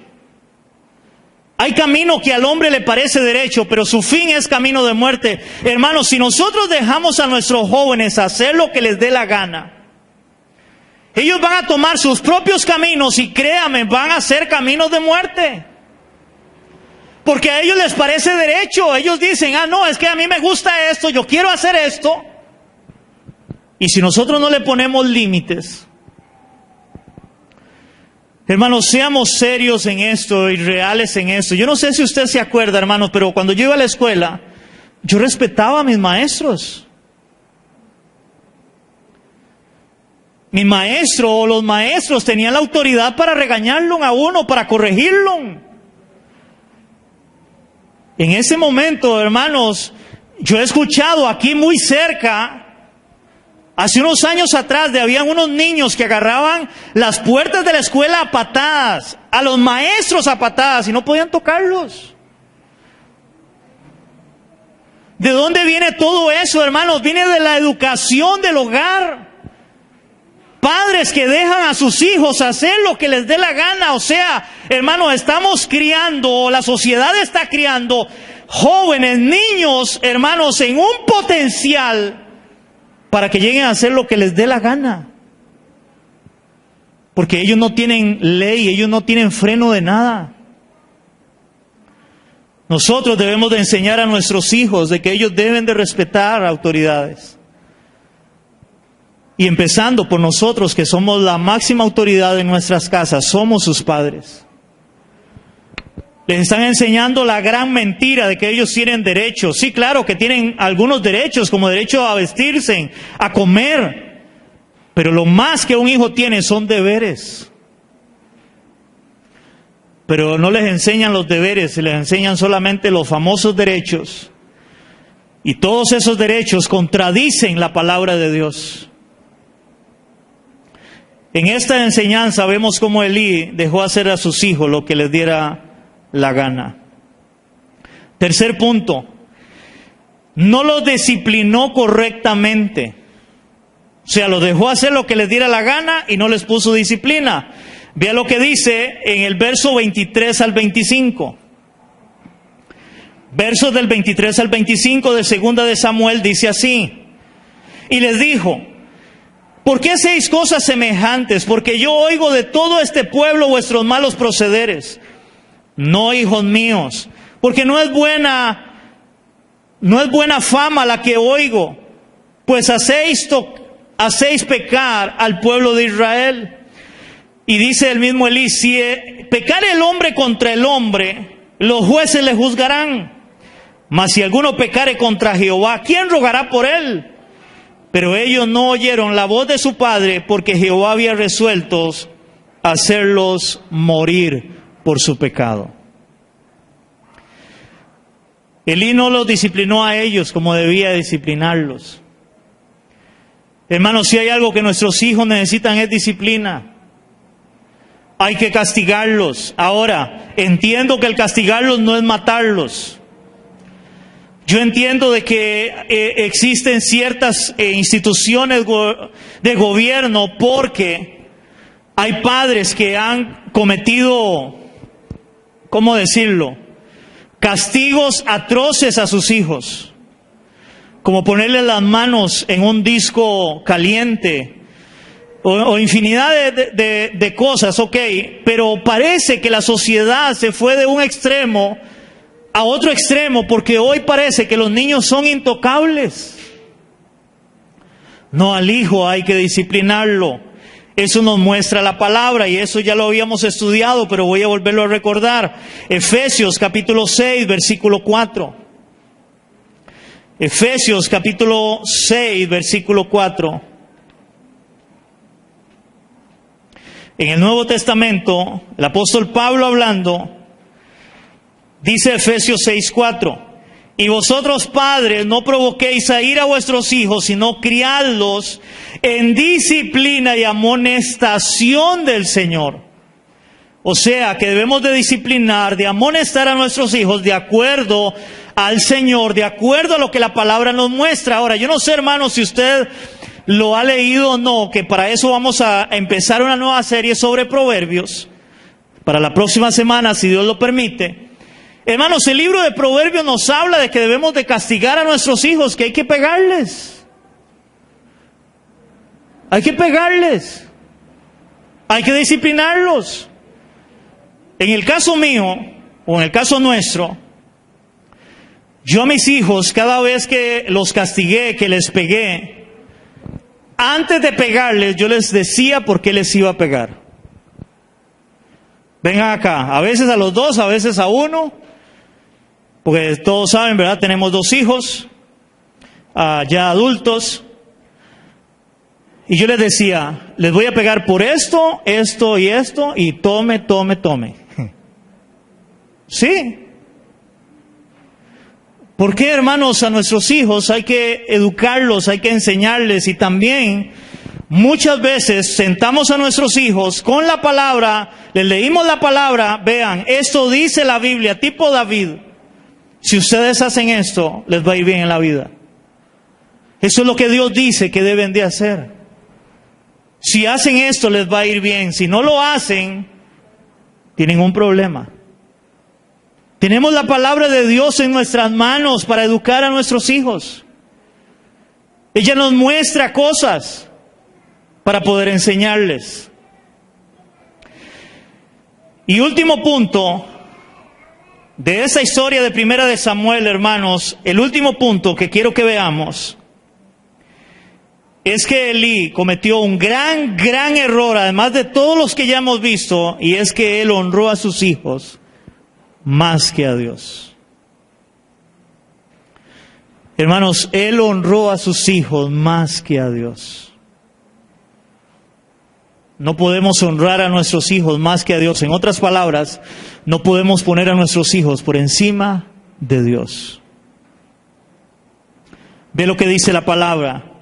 Speaker 1: Hay camino que al hombre le parece derecho, pero su fin es camino de muerte. Hermanos, si nosotros dejamos a nuestros jóvenes hacer lo que les dé la gana, ellos van a tomar sus propios caminos y créanme, van a ser caminos de muerte. Porque a ellos les parece derecho. Ellos dicen, no, es que a mí me gusta esto, yo quiero hacer esto. Y si nosotros no le ponemos límites, hermanos, seamos serios en esto y reales en esto. Yo no sé si usted se acuerda, hermanos, pero cuando yo iba a la escuela, yo respetaba a mis maestros. Mi maestro o los maestros tenían la autoridad para regañarlo a uno, para corregirlo. En ese momento, hermanos, yo he escuchado aquí muy cerca, hace unos años atrás, habían unos niños que agarraban las puertas de la escuela a patadas, a los maestros a patadas, y no podían tocarlos. ¿De dónde viene todo eso, hermanos? Viene de la educación del hogar. Padres que dejan a sus hijos hacer lo que les dé la gana. O sea, hermanos, estamos criando, la sociedad está criando jóvenes, niños, hermanos, en un potencial para que lleguen a hacer lo que les dé la gana. Porque ellos no tienen ley, ellos no tienen freno de nada. Nosotros debemos de enseñar a nuestros hijos de que ellos deben de respetar autoridades. Y empezando por nosotros, que somos la máxima autoridad en nuestras casas, somos sus padres. Les están enseñando la gran mentira de que ellos tienen derechos. Sí, claro que tienen algunos derechos, como derecho a vestirse, a comer. Pero lo más que un hijo tiene son deberes. Pero no les enseñan los deberes, les enseñan solamente los famosos derechos. Y todos esos derechos contradicen la palabra de Dios. En esta enseñanza vemos cómo Elí dejó hacer a sus hijos lo que les diera la gana. Tercer punto, no los disciplinó correctamente. O sea, los dejó hacer lo que les diera la gana y no les puso disciplina. Vea lo que dice en el verso 23 al 25. Versos del 23 al 25 de Segunda de Samuel dice así. Y les dijo, ¿por qué hacéis cosas semejantes? Porque yo oigo de todo este pueblo vuestros malos procederes. No, hijos míos, porque no es buena fama la que oigo, pues hacéis pecar al pueblo de Israel. Y dice el mismo Elí, si pecare el hombre contra el hombre, los jueces le juzgarán. Mas si alguno pecare contra Jehová, ¿quién rogará por él? Pero ellos no oyeron la voz de su padre, porque Jehová había resuelto hacerlos morir por su pecado. Elí no los disciplinó a ellos como debía disciplinarlos. Hermanos, si hay algo que nuestros hijos necesitan es disciplina. Hay que castigarlos. Ahora, entiendo que el castigarlos no es matarlos. Yo entiendo de que existen ciertas instituciones de gobierno porque hay padres que han cometido ¿cómo decirlo? Castigos atroces a sus hijos, como ponerle las manos en un disco caliente, o infinidad de cosas, ok, pero parece que la sociedad se fue de un extremo a otro extremo, porque hoy parece que los niños son intocables. No, al hijo hay que disciplinarlo. Eso nos muestra la palabra y eso ya lo habíamos estudiado, pero voy a volverlo a recordar. Efesios capítulo 6, versículo 4. Efesios capítulo 6, versículo 4. En el Nuevo Testamento, el apóstol Pablo hablando, dice Efesios 6, 4. Y vosotros padres no provoquéis a ira a vuestros hijos, sino criadlos en disciplina y amonestación del Señor. O sea, que debemos de disciplinar, de amonestar a nuestros hijos de acuerdo al Señor, de acuerdo a lo que la palabra nos muestra. Ahora, yo no sé, hermano, si usted lo ha leído o no, que para eso vamos a empezar una nueva serie sobre Proverbios, para la próxima semana, si Dios lo permite. Hermanos, el libro de Proverbios nos habla de que debemos de castigar a nuestros hijos, que hay que pegarles. Hay que pegarles. Hay que disciplinarlos. En el caso mío, o en el caso nuestro, yo a mis hijos, cada vez que los castigué, que les pegué, antes de pegarles, yo les decía por qué les iba a pegar. Vengan acá, a veces a los dos, a veces a uno, porque todos saben, ¿verdad? Tenemos 2 hijos, ya adultos, y yo les decía, les voy a pegar por esto, esto y esto, y tome. ¿Sí? ¿Por qué, hermanos, a nuestros hijos hay que educarlos, hay que enseñarles? Y también muchas veces sentamos a nuestros hijos con la palabra, les leímos la palabra, vean, esto dice la Biblia, tipo David. Si ustedes hacen esto, les va a ir bien en la vida. Eso es lo que Dios dice que deben de hacer. Si hacen esto, les va a ir bien. Si no lo hacen, tienen un problema. Tenemos la palabra de Dios en nuestras manos para educar a nuestros hijos. Ella nos muestra cosas para poder enseñarles. Y último punto de esa historia de Primera de Samuel, hermanos, el último punto que quiero que veamos es que Elí cometió un gran error, además de todos los que ya hemos visto, y es que él honró a sus hijos más que a Dios. Hermanos, él honró a sus hijos más que a Dios. No podemos honrar a nuestros hijos más que a Dios. En otras palabras, no podemos poner a nuestros hijos por encima de Dios. Ve lo que dice la palabra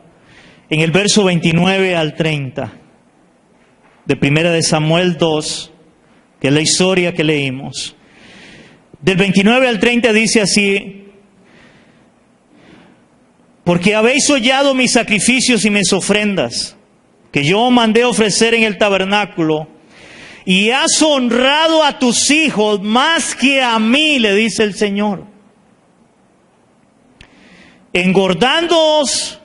Speaker 1: en el verso 29 al 30 de Primera de Samuel 2, que es la historia que leímos. Del 29 al 30 dice así: porque habéis hollado mis sacrificios y mis ofrendas, que yo mandé ofrecer en el tabernáculo, y has honrado a tus hijos más que a mí, le dice el Señor, engordándoos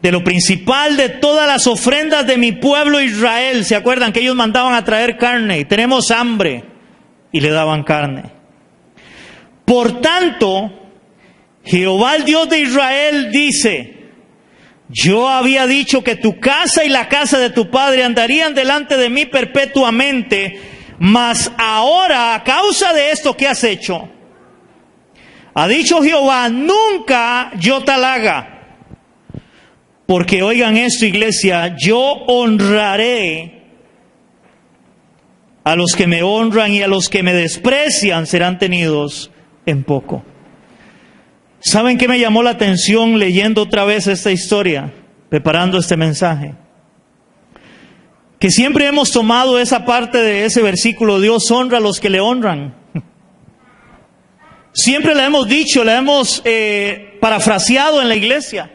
Speaker 1: de lo principal de todas las ofrendas de mi pueblo Israel. ¿Se acuerdan que ellos mandaban a traer carne? Y tenemos hambre, y le daban carne. Por tanto, Jehová, el Dios de Israel, dice: yo había dicho que tu casa y la casa de tu padre andarían delante de mí perpetuamente, mas ahora, a causa de esto que has hecho, ha dicho Jehová, nunca yo tal haga. Porque oigan esto, iglesia, yo honraré a los que me honran, y a los que me desprecian serán tenidos en poco. ¿Saben qué me llamó la atención leyendo otra vez esta historia, preparando este mensaje? Que siempre hemos tomado esa parte de ese versículo, Dios honra a los que le honran. Siempre la hemos dicho, la hemos parafraseado en la iglesia.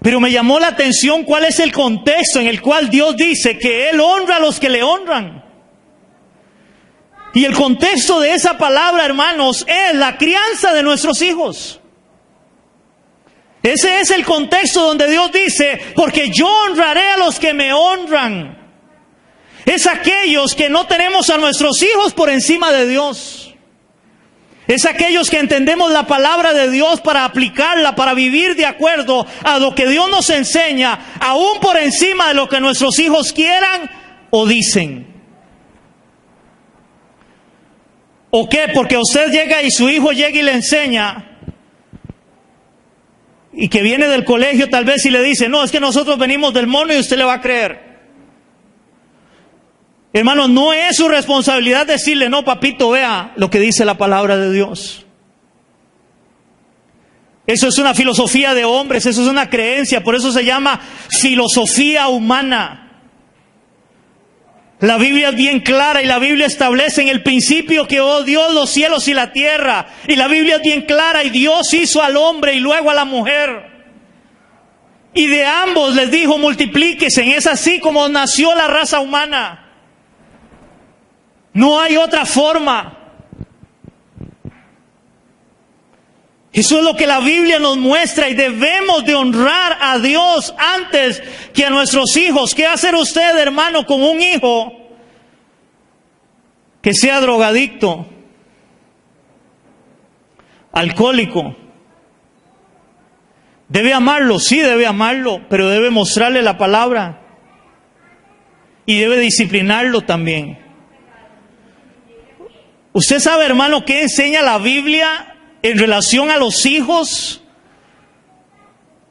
Speaker 1: Pero me llamó la atención cuál es el contexto en el cual Dios dice que Él honra a los que le honran. Y el contexto de esa palabra, hermanos, es la crianza de nuestros hijos. Ese es el contexto donde Dios dice, porque yo honraré a los que me honran. Es aquellos que no tenemos a nuestros hijos por encima de Dios. Es aquellos que entendemos la palabra de Dios para aplicarla, para vivir de acuerdo a lo que Dios nos enseña, aún por encima de lo que nuestros hijos quieran o dicen. ¿O qué? Porque usted llega y su hijo llega y le enseña, y que viene del colegio tal vez y le dice, no, es que nosotros venimos del mono, y usted le va a creer. Hermano, no es su responsabilidad decirle, no, papito, vea lo que dice la palabra de Dios. Eso es una filosofía de hombres, eso es una creencia, por eso se llama filosofía humana. La Biblia es bien clara y la Biblia establece en el principio que Dios los cielos y la tierra. Y la Biblia es bien clara y Dios hizo al hombre y luego a la mujer. Y de ambos les dijo, multiplíquense. Es así como nació la raza humana. No hay otra forma. Eso es lo que la Biblia nos muestra y debemos de honrar a Dios antes que a nuestros hijos. ¿Qué hacer usted, hermano, con un hijo que sea drogadicto, alcohólico? ¿Debe amarlo? Sí, debe amarlo, pero debe mostrarle la palabra y debe disciplinarlo también. ¿Usted sabe, hermano, qué enseña la Biblia en relación a los hijos?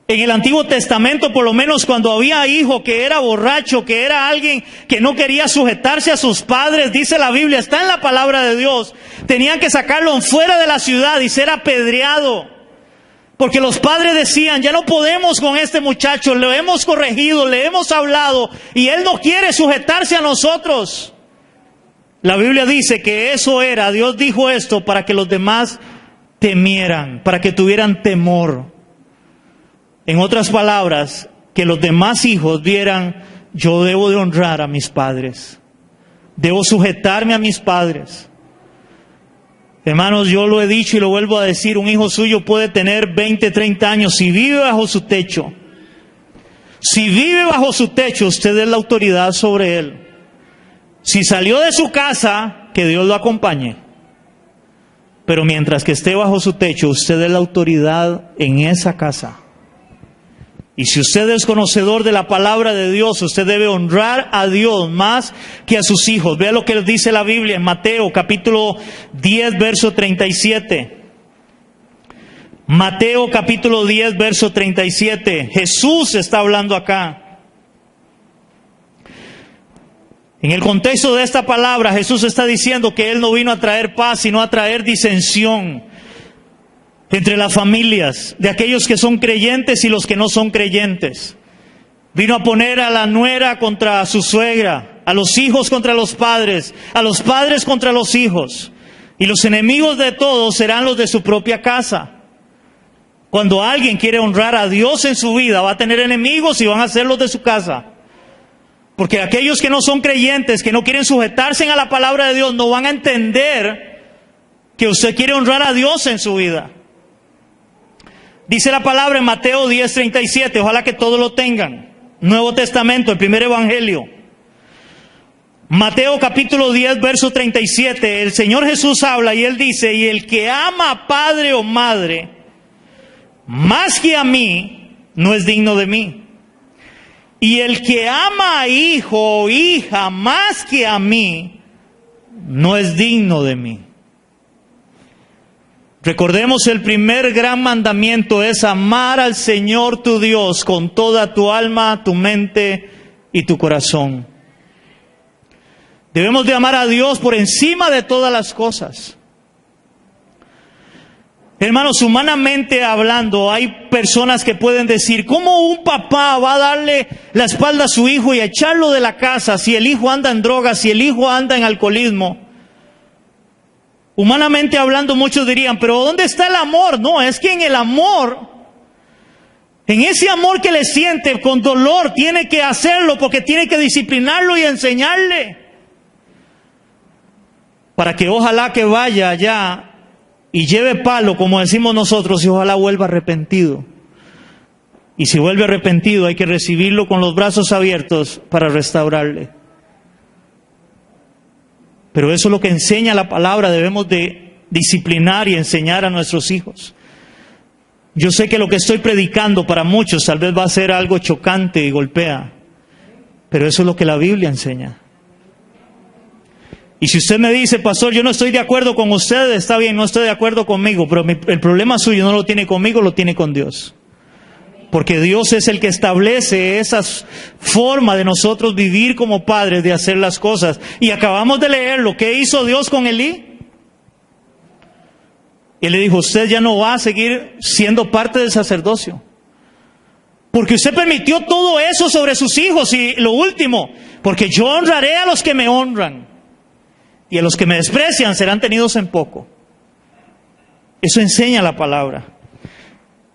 Speaker 1: En el Antiguo Testamento, por lo menos cuando había hijo que era borracho, que era alguien que no quería sujetarse a sus padres, dice la Biblia, está en la palabra de Dios, tenían que sacarlo fuera de la ciudad y ser apedreado. Porque los padres decían, ya no podemos con este muchacho, lo hemos corregido, le hemos hablado y él no quiere sujetarse a nosotros. La Biblia dice que eso era, Dios dijo esto para que los demás temieran, para que tuvieran temor. En otras palabras, que los demás hijos vieran, yo debo de honrar a mis padres, debo sujetarme a mis padres. Hermanos, yo lo he dicho y lo vuelvo a decir, un hijo suyo puede tener 20, 30 años, si vive bajo su techo. Si vive bajo su techo, usted es la autoridad sobre él. Si salió de su casa, que Dios lo acompañe. Pero mientras que esté bajo su techo, usted es la autoridad en esa casa. Y si usted es conocedor de la palabra de Dios, usted debe honrar a Dios más que a sus hijos. Vea lo que dice la Biblia en Mateo capítulo 10, verso 37. Mateo capítulo 10, verso 37. Jesús está hablando acá. En el contexto de esta palabra, Jesús está diciendo que Él no vino a traer paz, sino a traer disensión entre las familias, de aquellos que son creyentes y los que no son creyentes. Vino a poner a la nuera contra su suegra, a los hijos contra los padres, a los padres contra los hijos. Y los enemigos de todos serán los de su propia casa. Cuando alguien quiere honrar a Dios en su vida, va a tener enemigos y van a ser los de su casa. Porque aquellos que no son creyentes, que no quieren sujetarse a la palabra de Dios, no van a entender que usted quiere honrar a Dios en su vida. Dice la palabra en Mateo 10:37, ojalá que todos lo tengan. Nuevo Testamento, el primer evangelio. Mateo capítulo 10, verso 37, el Señor Jesús habla y Él dice, y el que ama a padre o madre, más que a mí, no es digno de mí. Y el que ama a hijo o hija más que a mí, no es digno de mí. Recordemos, el primer gran mandamiento es amar al Señor tu Dios con toda tu alma, tu mente y tu corazón. Debemos de amar a Dios por encima de todas las cosas. Hermanos, humanamente hablando, hay personas que pueden decir, ¿cómo un papá va a darle la espalda a su hijo y a echarlo de la casa si el hijo anda en drogas, si el hijo anda en alcoholismo? Humanamente hablando, muchos dirían, pero ¿dónde está el amor? No, es que en el amor, en ese amor que le siente con dolor, tiene que hacerlo porque tiene que disciplinarlo y enseñarle. para que ojalá que vaya allá y lleve palo, como decimos nosotros, y ojalá vuelva arrepentido. Y si vuelve arrepentido, hay que recibirlo con los brazos abiertos para restaurarle. Pero eso es lo que enseña la palabra. Debemos de disciplinar y enseñar a nuestros hijos. Yo sé que lo que estoy predicando para muchos tal vez va a ser algo chocante y golpea, pero eso es lo que la Biblia enseña. Y si usted me dice, pastor, yo no estoy de acuerdo con usted, está bien, no estoy de acuerdo conmigo, pero el problema suyo no lo tiene conmigo, lo tiene con Dios. Porque Dios es el que establece esa forma de nosotros vivir como padres, de hacer las cosas. Y acabamos de leer lo que hizo Dios con Elí. Él le dijo, usted ya no va a seguir siendo parte del sacerdocio. Porque usted permitió todo eso sobre sus hijos. Y lo último, porque yo honraré a los que me honran. Y a los que me desprecian serán tenidos en poco. Eso enseña la palabra.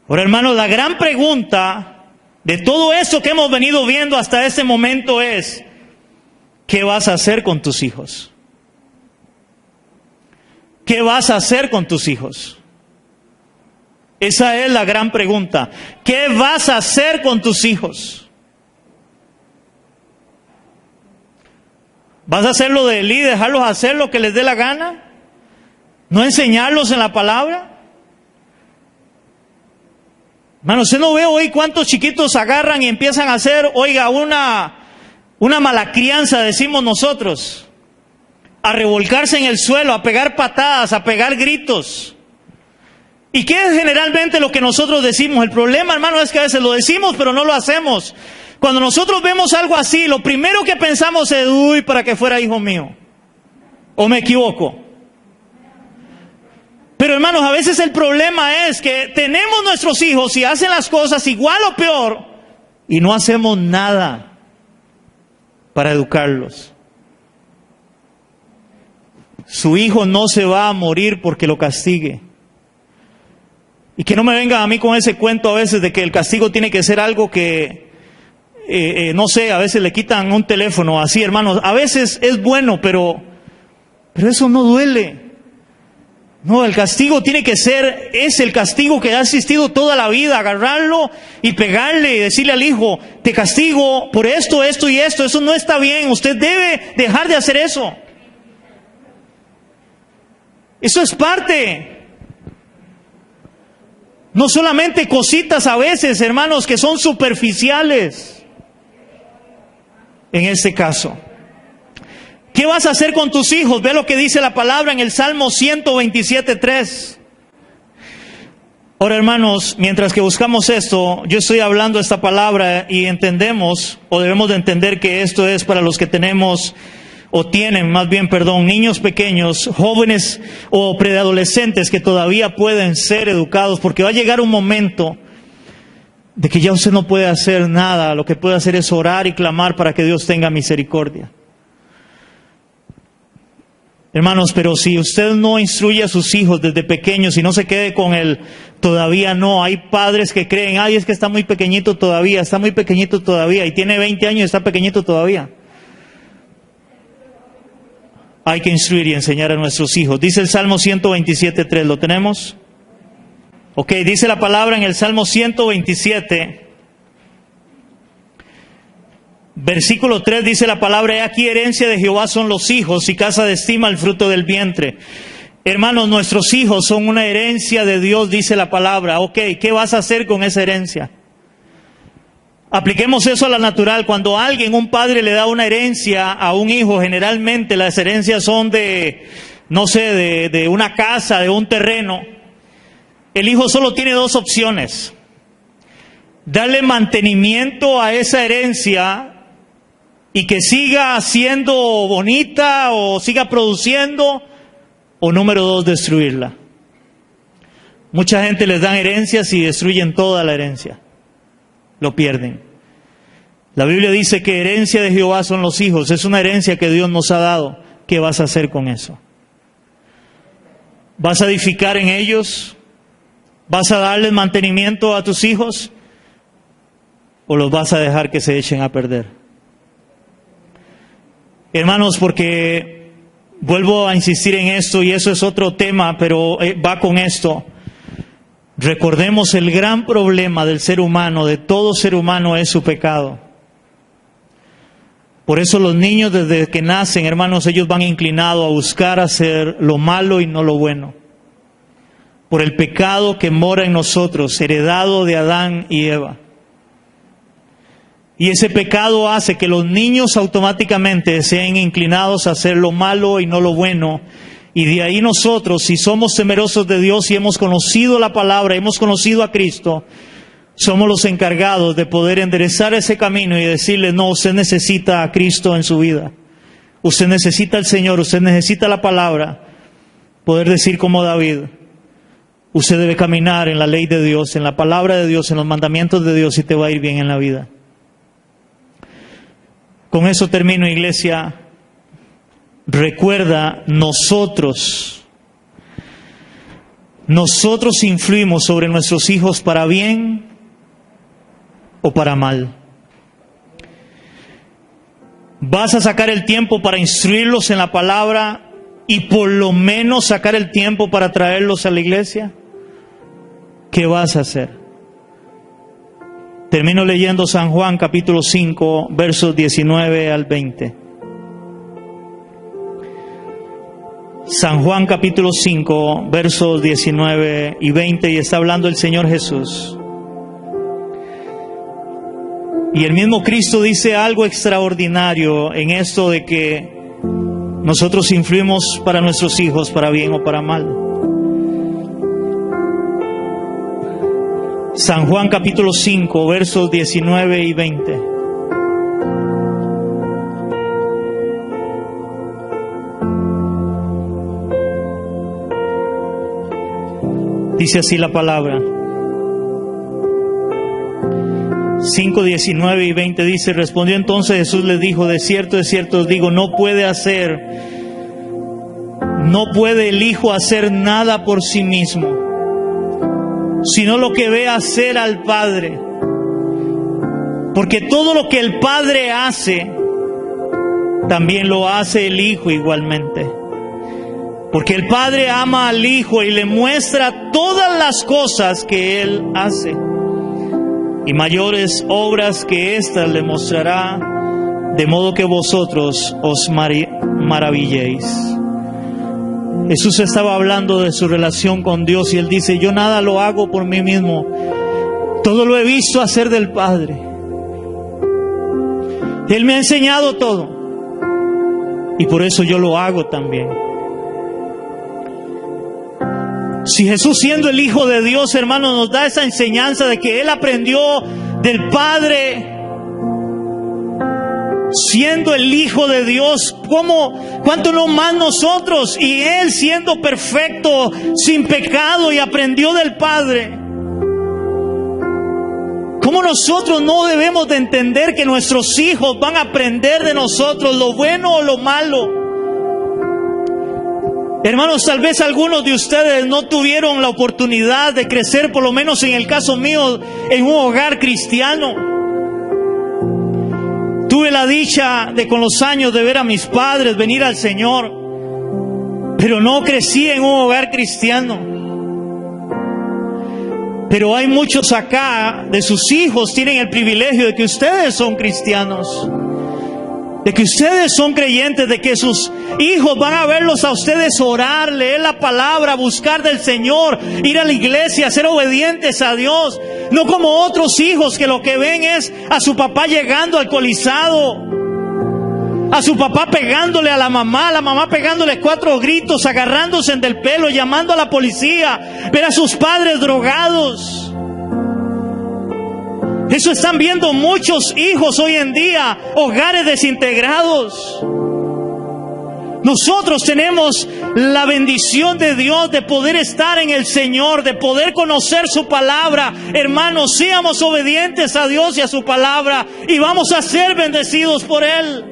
Speaker 1: Ahora, hermanos, la gran pregunta de todo esto que hemos venido viendo hasta este momento es, ¿qué vas a hacer con tus hijos? ¿Qué vas a hacer con tus hijos? Esa es la gran pregunta. ¿Qué vas a hacer con tus hijos? ¿Vas a hacer lo de Elí, dejarlos hacer lo que les dé la gana? ¿No enseñarlos en la palabra? Hermano, usted no ve hoy cuántos chiquitos agarran y empiezan a hacer, oiga, una mala crianza, decimos nosotros, a revolcarse en el suelo, a pegar patadas, a pegar gritos. ¿Y qué es generalmente lo que nosotros decimos? El problema, hermano, es que a veces lo decimos, pero no lo hacemos. Cuando nosotros vemos algo así, lo primero que pensamos es, uy, para que fuera hijo mío. ¿O me equivoco? Pero hermanos, a veces el problema es que tenemos nuestros hijos y hacen las cosas igual o peor y no hacemos nada para educarlos. Su hijo no se va a morir porque lo castigue. Y que no me vengan a mí con ese cuento a veces de que el castigo tiene que ser algo que, no sé, a veces le quitan un teléfono, así hermanos. A veces es bueno, pero eso no duele. No, el castigo tiene que ser, es el castigo que ha existido toda la vida, agarrarlo y pegarle y decirle al hijo, te castigo por esto, esto y esto, eso no está bien, usted debe dejar de hacer eso. Eso es parte. No solamente cositas a veces, hermanos, que son superficiales. En este caso. ¿Qué vas a hacer con tus hijos? Ve lo que dice la palabra en el Salmo 127:3. Ahora, hermanos, mientras que buscamos esto, yo estoy hablando esta palabra y entendemos, o debemos de entender que esto es para los que tenemos, o tienen, más bien, niños pequeños, jóvenes o preadolescentes que todavía pueden ser educados, porque va a llegar un momento de que ya usted no puede hacer nada, lo que puede hacer es orar y clamar para que Dios tenga misericordia. Hermanos, pero si usted no instruye a sus hijos desde pequeños y no se quede con el todavía no, hay padres que creen, ay, es que está muy pequeñito todavía, y tiene 20 años y está pequeñito todavía. Hay que instruir y enseñar a nuestros hijos. Dice el Salmo 127:3, ¿lo tenemos? Ok, dice la palabra en el Salmo 127, versículo 3, dice la palabra, he aquí herencia de Jehová son los hijos y casa de estima el fruto del vientre. Hermanos, nuestros hijos son una herencia de Dios, dice la palabra. Ok, ¿qué vas a hacer con esa herencia? Apliquemos eso a la natural. Cuando un padre le da una herencia a un hijo, generalmente las herencias son de una casa, de un terreno. El hijo solo tiene dos opciones: darle mantenimiento a esa herencia y que siga siendo bonita o siga produciendo, o número 2, destruirla. Mucha gente les dan herencias y destruyen toda la herencia. Lo pierden. La Biblia dice que herencia de Jehová son los hijos. Es una herencia que Dios nos ha dado. ¿Qué vas a hacer con eso? ¿Vas a edificar en ellos? ¿Vas a darles mantenimiento a tus hijos? ¿O los vas a dejar que se echen a perder? Hermanos, porque Vuelvo a insistir en esto, y eso es otro tema, pero va con esto. Recordemos el gran problema del ser humano, de todo ser humano, es su pecado. Por eso los niños desde que nacen, hermanos, ellos van inclinados a buscar hacer lo malo y no lo bueno. Por el pecado que mora en nosotros, heredado de Adán y Eva. Y ese pecado hace que los niños automáticamente sean inclinados a hacer lo malo y no lo bueno. Y de ahí nosotros, si somos temerosos de Dios y hemos conocido la palabra, hemos conocido a Cristo, somos los encargados de poder enderezar ese camino y decirle: no, usted necesita a Cristo en su vida. Usted necesita al Señor, usted necesita la palabra. Poder decir como David: usted debe caminar en la ley de Dios, en la palabra de Dios, en los mandamientos de Dios, y te va a ir bien en la vida. Con eso termino, iglesia. Recuerda, nosotros influimos sobre nuestros hijos para bien o para mal. ¿Vas a sacar el tiempo para instruirlos en la palabra y por lo menos sacar el tiempo para traerlos a la iglesia? ¿Qué vas a hacer? Termino leyendo San Juan capítulo 5, versos 19 al 20. San Juan capítulo 5, versos 19 y 20, y está hablando el Señor Jesús. Y el mismo Cristo dice algo extraordinario en esto de que nosotros influimos para nuestros hijos, para bien o para mal. San Juan capítulo 5, versos 19 y 20. Dice así la palabra. 5, 19 y 20 dice: respondió entonces Jesús, les dijo: de cierto os digo, no puede el Hijo hacer nada por sí mismo, sino lo que ve hacer al Padre. Porque todo lo que el Padre hace, también lo hace el Hijo igualmente. Porque el Padre ama al Hijo y le muestra todas las cosas que Él hace. Y mayores obras que éstas le mostrará, de modo que vosotros os maravilléis. Jesús estaba hablando de su relación con Dios y Él dice: yo nada lo hago por mí mismo, todo lo he visto hacer del Padre. Él me ha enseñado todo y por eso yo lo hago también. Si Jesús, siendo el Hijo de Dios, hermano, nos da esa enseñanza de que Él aprendió del Padre, siendo el Hijo de Dios, ¿cuánto no más nosotros? Y Él, siendo perfecto, sin pecado, y aprendió del Padre. ¿Cómo nosotros no debemos de entender que nuestros hijos van a aprender de nosotros lo bueno o lo malo? Hermanos, tal vez algunos de ustedes no tuvieron la oportunidad de crecer, por lo menos en el caso mío, en un hogar cristiano. Tuve la dicha de, con los años, de ver a mis padres venir al Señor, pero no crecí en un hogar cristiano. Pero hay muchos acá, de sus hijos, tienen el privilegio de que ustedes son cristianos, de que ustedes son creyentes, de que sus hijos van a verlos a ustedes orar, leer la palabra, buscar del Señor, ir a la iglesia, ser obedientes a Dios. No como otros hijos que lo que ven es a su papá llegando alcoholizado, a su papá pegándole a la mamá pegándole 4 gritos, agarrándose del pelo, llamando a la policía, ver a sus padres drogados. Eso están viendo muchos hijos hoy en día, hogares desintegrados. Nosotros tenemos la bendición de Dios de poder estar en el Señor, de poder conocer su palabra. Hermanos, seamos obedientes a Dios y a su palabra y vamos a ser bendecidos por Él.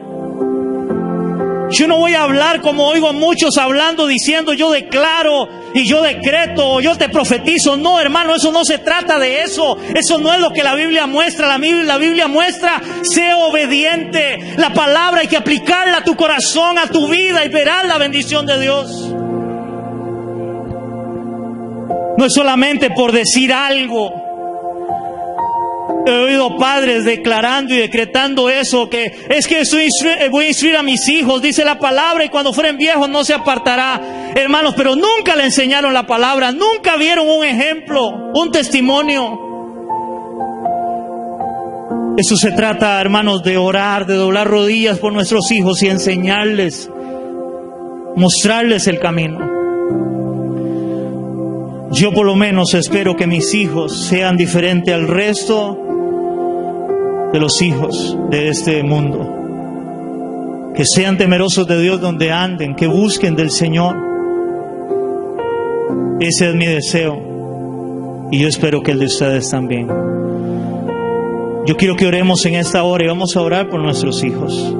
Speaker 1: Yo no voy a hablar como oigo a muchos hablando, diciendo yo declaro y yo decreto o yo te profetizo. No, hermano, eso no se trata de eso. Eso no es lo que la Biblia muestra. La Biblia muestra, sé obediente. La palabra hay que aplicarla a tu corazón, a tu vida, y verás la bendición de Dios. No es solamente por decir algo. He oído padres declarando y decretando eso, que es que voy a instruir a mis hijos, dice la palabra, y cuando fueren viejos no se apartará. Hermanos, pero nunca le enseñaron la palabra, nunca vieron un ejemplo, un testimonio. Eso se trata, hermanos, de orar, de doblar rodillas por nuestros hijos y enseñarles, mostrarles el camino. Yo por lo menos espero que mis hijos sean diferentes al resto de los hijos de este mundo. Que sean temerosos de Dios donde anden, que busquen del Señor. Ese es mi deseo. Y yo espero que el de ustedes también. Yo quiero que oremos en esta hora y vamos a orar por nuestros hijos.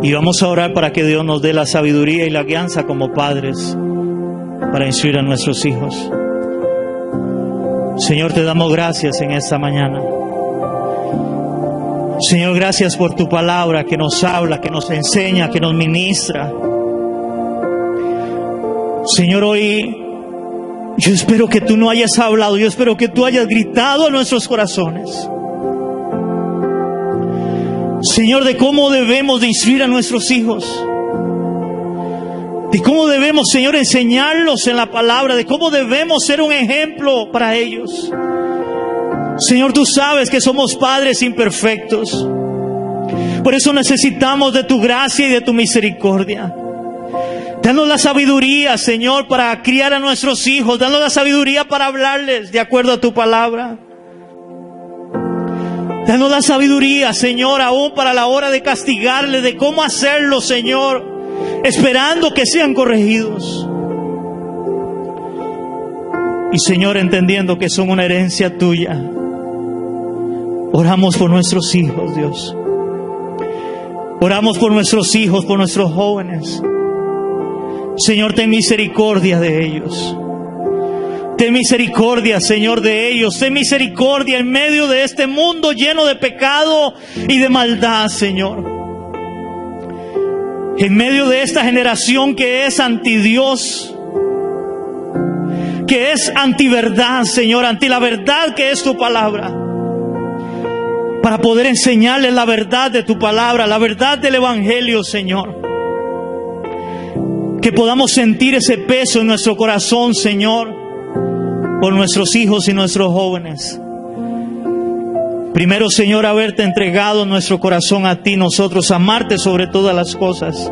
Speaker 1: Y vamos a orar para que Dios nos dé la sabiduría y la guianza como padres para instruir a nuestros hijos. Señor, te damos gracias en esta mañana. Señor, gracias por tu palabra que nos habla, que nos enseña, que nos ministra. Señor, hoy yo espero que tú no hayas hablado, yo espero que tú hayas gritado a nuestros corazones. Señor, de cómo debemos de instruir a nuestros hijos, de cómo debemos, Señor, enseñarlos en la palabra, de cómo debemos ser un ejemplo para ellos. Señor, tú sabes que somos padres imperfectos, por eso necesitamos de tu gracia y de tu misericordia. Danos la sabiduría, Señor, para criar a nuestros hijos, danos la sabiduría para hablarles de acuerdo a tu palabra. Danos la sabiduría, Señor, aún para la hora de castigarles, de cómo hacerlo, Señor, esperando que sean corregidos. Y, Señor, entendiendo que son una herencia tuya, oramos por nuestros hijos, Dios. Oramos por nuestros hijos, por nuestros jóvenes. Señor, ten misericordia de ellos. Ten misericordia, Señor, de ellos. Ten misericordia en medio de este mundo lleno de pecado y de maldad, Señor. En medio de esta generación que es anti Dios, que es anti verdad, Señor, anti la verdad que es tu palabra. Para poder enseñarles la verdad de tu palabra, la verdad del Evangelio, Señor. Que podamos sentir ese peso en nuestro corazón, Señor, por nuestros hijos y nuestros jóvenes. Primero, Señor, haberte entregado nuestro corazón a ti, nosotros amarte sobre todas las cosas,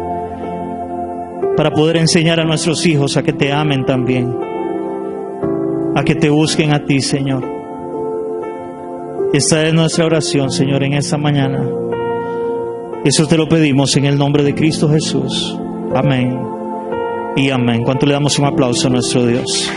Speaker 1: para poder enseñar a nuestros hijos a que te amen también, a que te busquen a ti, Señor. Esta es nuestra oración, Señor, en esta mañana. Eso te lo pedimos en el nombre de Cristo Jesús. Amén y amén. ¿Cuánto le damos un aplauso a nuestro Dios?